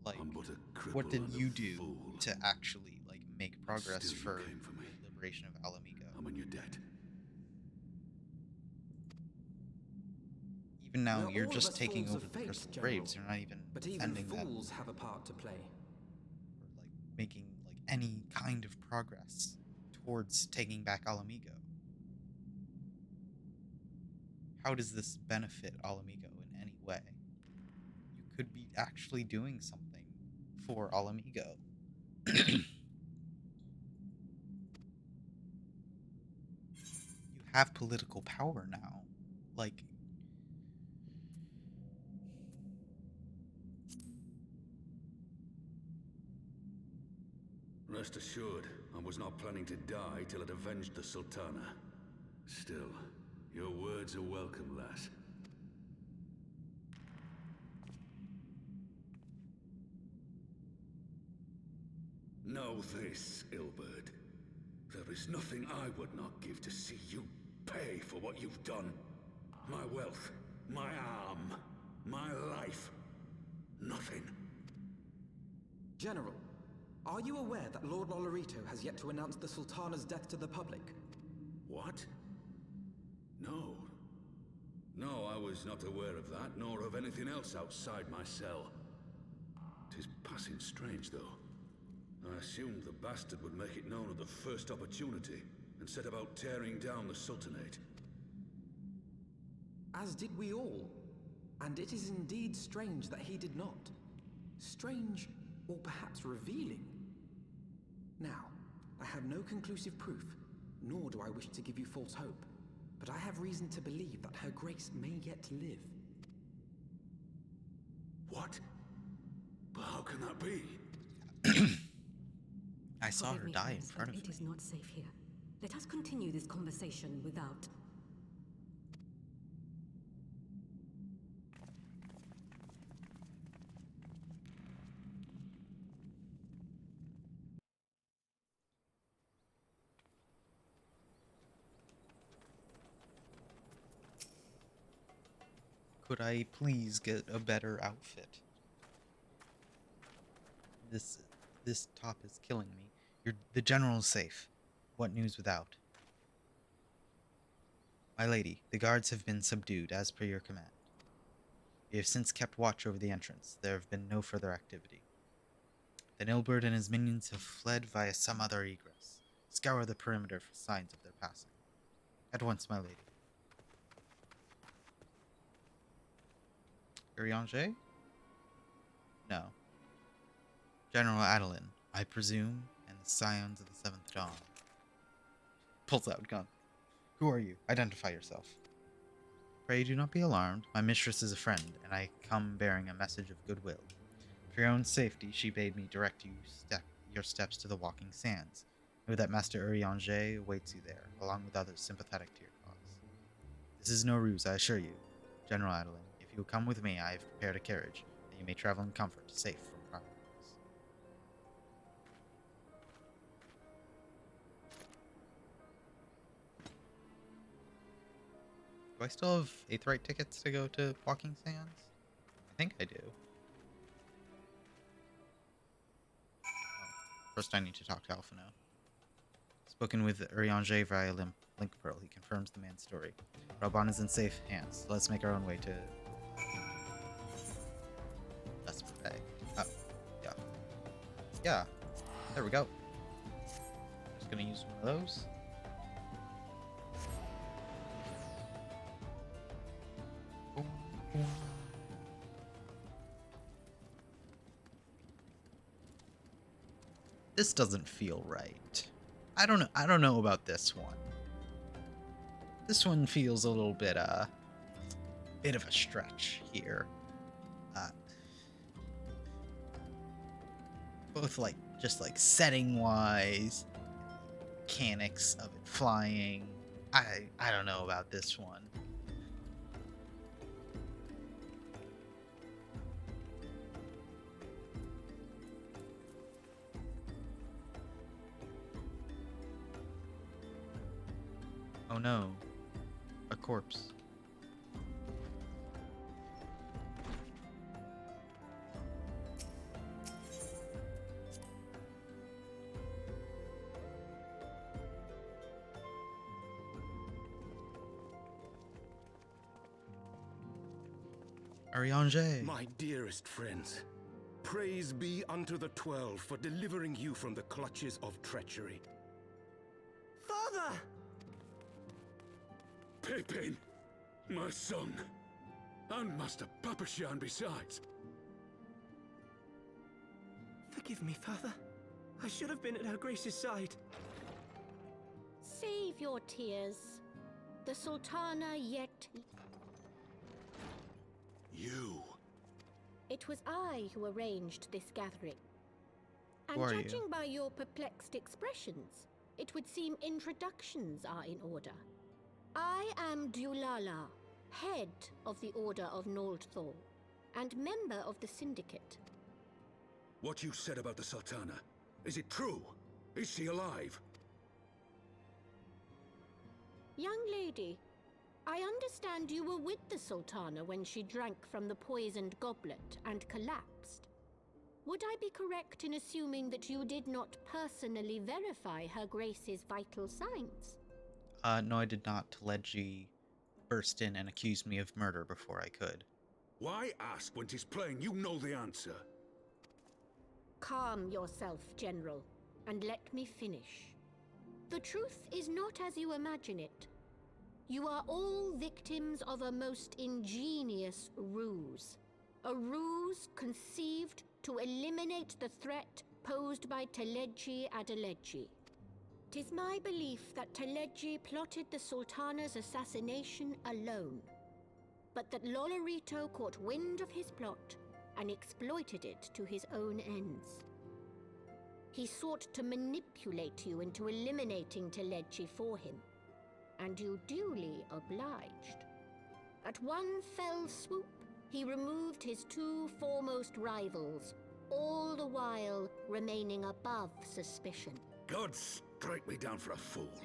Like, I'm but a cripple what did and a you do fool. to actually, like, make progress Still you for came for me. the liberation of Alamigo? I'm in your debt. Even now, We're you're all of just us taking fools over of the fate, Crystal General. Braves. You're not even But even defending them, fools have a part to play. or, like, making, like, any kind of progress towards taking back Alamigo. How does this benefit Alamigo in any way? You could be actually doing something for Alamigo. You have political power now. Like, Rest assured, I was not planning to die till it avenged the Sultana. Still, your words are welcome, lass. Know this, Ilberd. There is nothing I would not give to see you pay for what you've done. My wealth, my arm, my life. Nothing. General, are you aware that Lord Lolorito has yet to announce the Sultana's death to the public? What? No. No, I was not aware of that, nor of anything else outside my cell. 'Tis passing strange, though. I assumed the bastard would make it known at the first opportunity, and set about tearing down the Sultanate. As did we all. And it is indeed strange that he did not. Strange, or perhaps revealing. Now, I have no conclusive proof, nor do I wish to give you false hope, but I have reason to believe that Her Grace may yet live. What? But how can that be? I saw her Forgive me, die in friends, front but of it me. is not safe here. Let us continue this conversation without. Could I please get a better outfit? This top is killing me. The general's safe. What news without? My lady, the guards have been subdued as per your command. We have since kept watch over the entrance. There have been no further activity. The Nilbird and his minions have fled via some other egress. Scour the perimeter for signs of their passing. At once, my lady. Urianger? No. General Adeline, I presume, and the scions of the Seventh Dawn. Pulls out gun. Who are you? Identify yourself. Pray do not be alarmed. My mistress is a friend, and I come bearing a message of goodwill. For your own safety, she bade me direct your steps to the Walking Sands. Know that Master Urianger awaits you there, along with others sympathetic to your cause. This is no ruse, I assure you. General Adeline, if you will come with me, I have prepared a carriage, that you may travel in comfort, safe from criminals. Do I still have Aetheryte tickets to go to Walking Sands? I think I do. First I need to talk to Alphino. Spoken with Urianger via Link Pearl. He confirms the man's story. Raban is in safe hands. Let's make our own way to... Let's pay. Oh, yeah. Yeah, there we go. Just gonna use one of those. This doesn't feel right. I don't know about this one. This one feels a little bit bit of a stretch here. Both just setting wise, mechanics of it flying. I don't know about this one. Oh no, a corpse. Urianger. My dearest friends, praise be unto the 12 for delivering you from the clutches of treachery. Father! Pippin, my son, and Master Papashan besides. Forgive me, Father. I should have been at Her Grace's side. Save your tears. The Sultana yet... You. It was I who arranged this gathering. And Who are you? judging by your perplexed expressions, it would seem introductions are in order. I am Dulala, head of the Order of Noldthor, and member of the Syndicate. What you said about the Sultana, is it true? Is she alive? Young lady, I understand you were with the Sultana when she drank from the poisoned goblet and collapsed. Would I be correct in assuming that you did not personally verify Her Grace's vital signs? No, I did not. Teledji burst in and accused me of murder before I could. Why ask when 'tis plain you know the answer? Calm yourself, General, and let me finish. The truth is not as you imagine it. You are all victims of a most ingenious ruse. A ruse conceived to eliminate the threat posed by Teleji Adeleji. 'Tis my belief that Teleji plotted the Sultana's assassination alone, but that Lolorito caught wind of his plot and exploited it to his own ends. He sought to manipulate you into eliminating Teleji for him, and you duly obliged. At one fell swoop, he removed his two foremost rivals, all the while remaining above suspicion. God strike me down for a fool.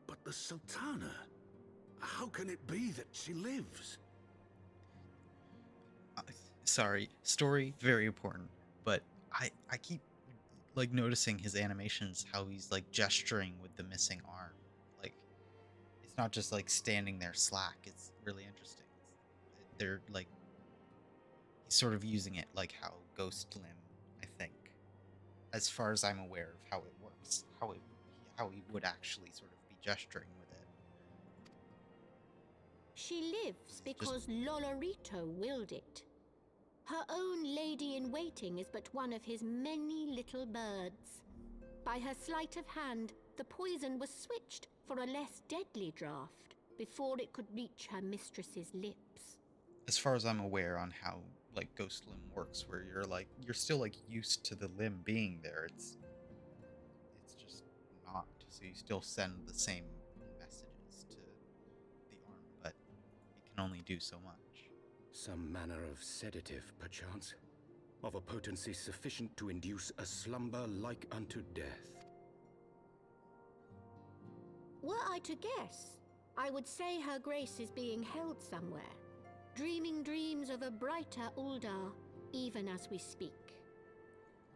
But the Sultana, how can it be that she lives? Sorry, story, very important, but I keep like noticing his animations, how he's like gesturing with the missing arm. Like, it's not just like standing there slack, it's really interesting. They're like, he's sort of using it like how Ghost Limb, I think, as far as I'm aware of how it works, how he would actually sort of be gesturing with it. She lives because Lolorito willed it. Her own lady-in-waiting is but one of his many little birds. By her sleight of hand, the poison was switched for a less deadly draught before it could reach her mistress's lips. As far as I'm aware on how like Ghost Limb works, where you're still like used to the limb being there, it's just not. So you still send the same messages to the arm, but it can only do so much. Some manner of sedative, perchance, of a potency sufficient to induce a slumber like unto death. Were I to guess, I would say her grace is being held somewhere, dreaming dreams of a brighter Uldar, even as we speak.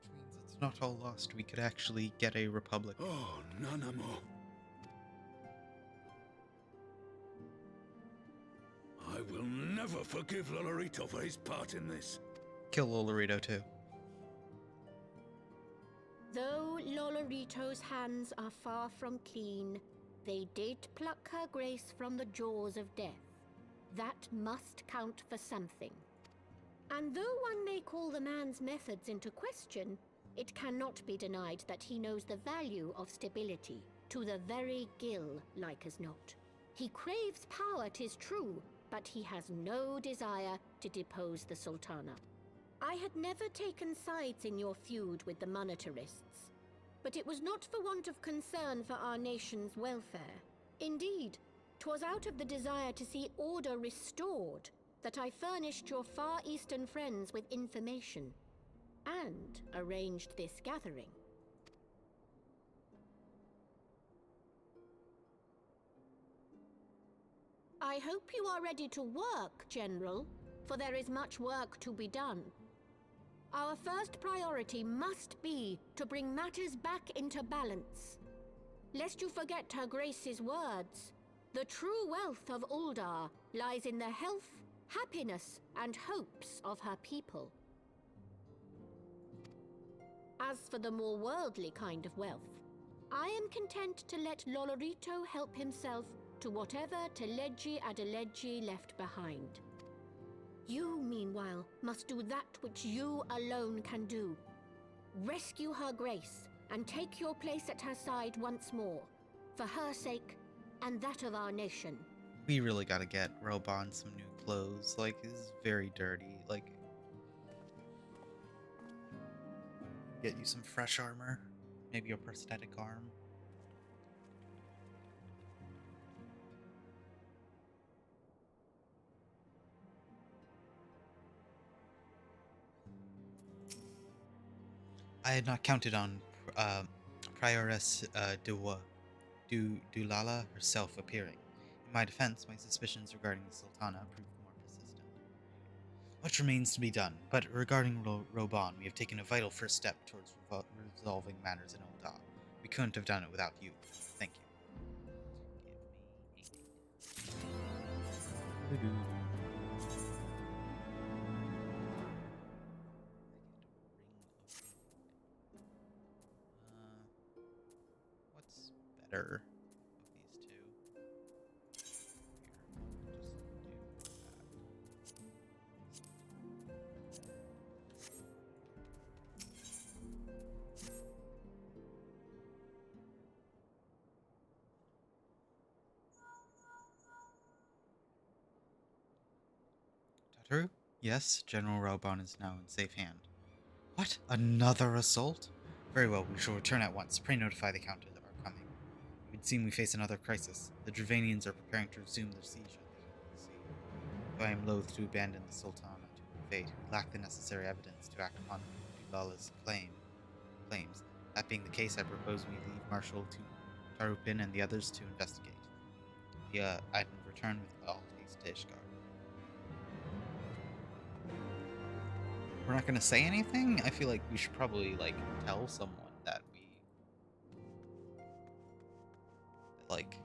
Which means it's not all lost. We could actually get a republic. Oh, Nanamo. I will never forgive Lolorito for his part in this. Kill Lolorito too. Though Lolorito's hands are far from clean, they did pluck her grace from the jaws of death. That must count for something. And though one may call the man's methods into question, it cannot be denied that he knows the value of stability, to the very gill, like as not. He craves power, 'tis true, but he has no desire to depose the Sultana. I had never taken sides in your feud with the monetarists, but it was not for want of concern for our nation's welfare. Indeed, 'twas out of the desire to see order restored that I furnished your Far Eastern friends with information, and arranged this gathering. I hope you are ready to work, General, for there is much work to be done. Our first priority must be to bring matters back into balance. Lest you forget Her Grace's words, the true wealth of Uldar lies in the health, happiness, and hopes of her people. As for the more worldly kind of wealth, I am content to let Lolorito help himself to whatever Teleji Adeleji left behind. You, meanwhile, must do that which you alone can do. Rescue Her Grace and take your place at her side once more, for her sake and that of our nation. We really gotta get Robon some new clothes. Like, he's very dirty. Like, get you some fresh armor. Maybe a prosthetic arm. I had not counted on Prioress Dulala herself appearing. In my defense, my suspicions regarding the Sultana proved more persistent. Much remains to be done, but regarding Robon, we have taken a vital first step towards resolving matters in Ul'dah. We couldn't have done it without you. Thank you. Give me 8. What's better of these two? True? Yes, General Raubon is now in safe hand. What? Another assault? Very well, we shall return at once. Pray notify the Count of our coming. It would seem we face another crisis. The Dravanians are preparing to resume their siege at the sea. Though I am loath to abandon the Sultana to her fate, we lack the necessary evidence to act upon Dulala's claims. That being the case, I propose we leave Marshal Tarupin and the others to investigate. I'd return with all haste to Ishgard. We're not gonna say anything? I feel like we should probably, like, tell someone that we... like...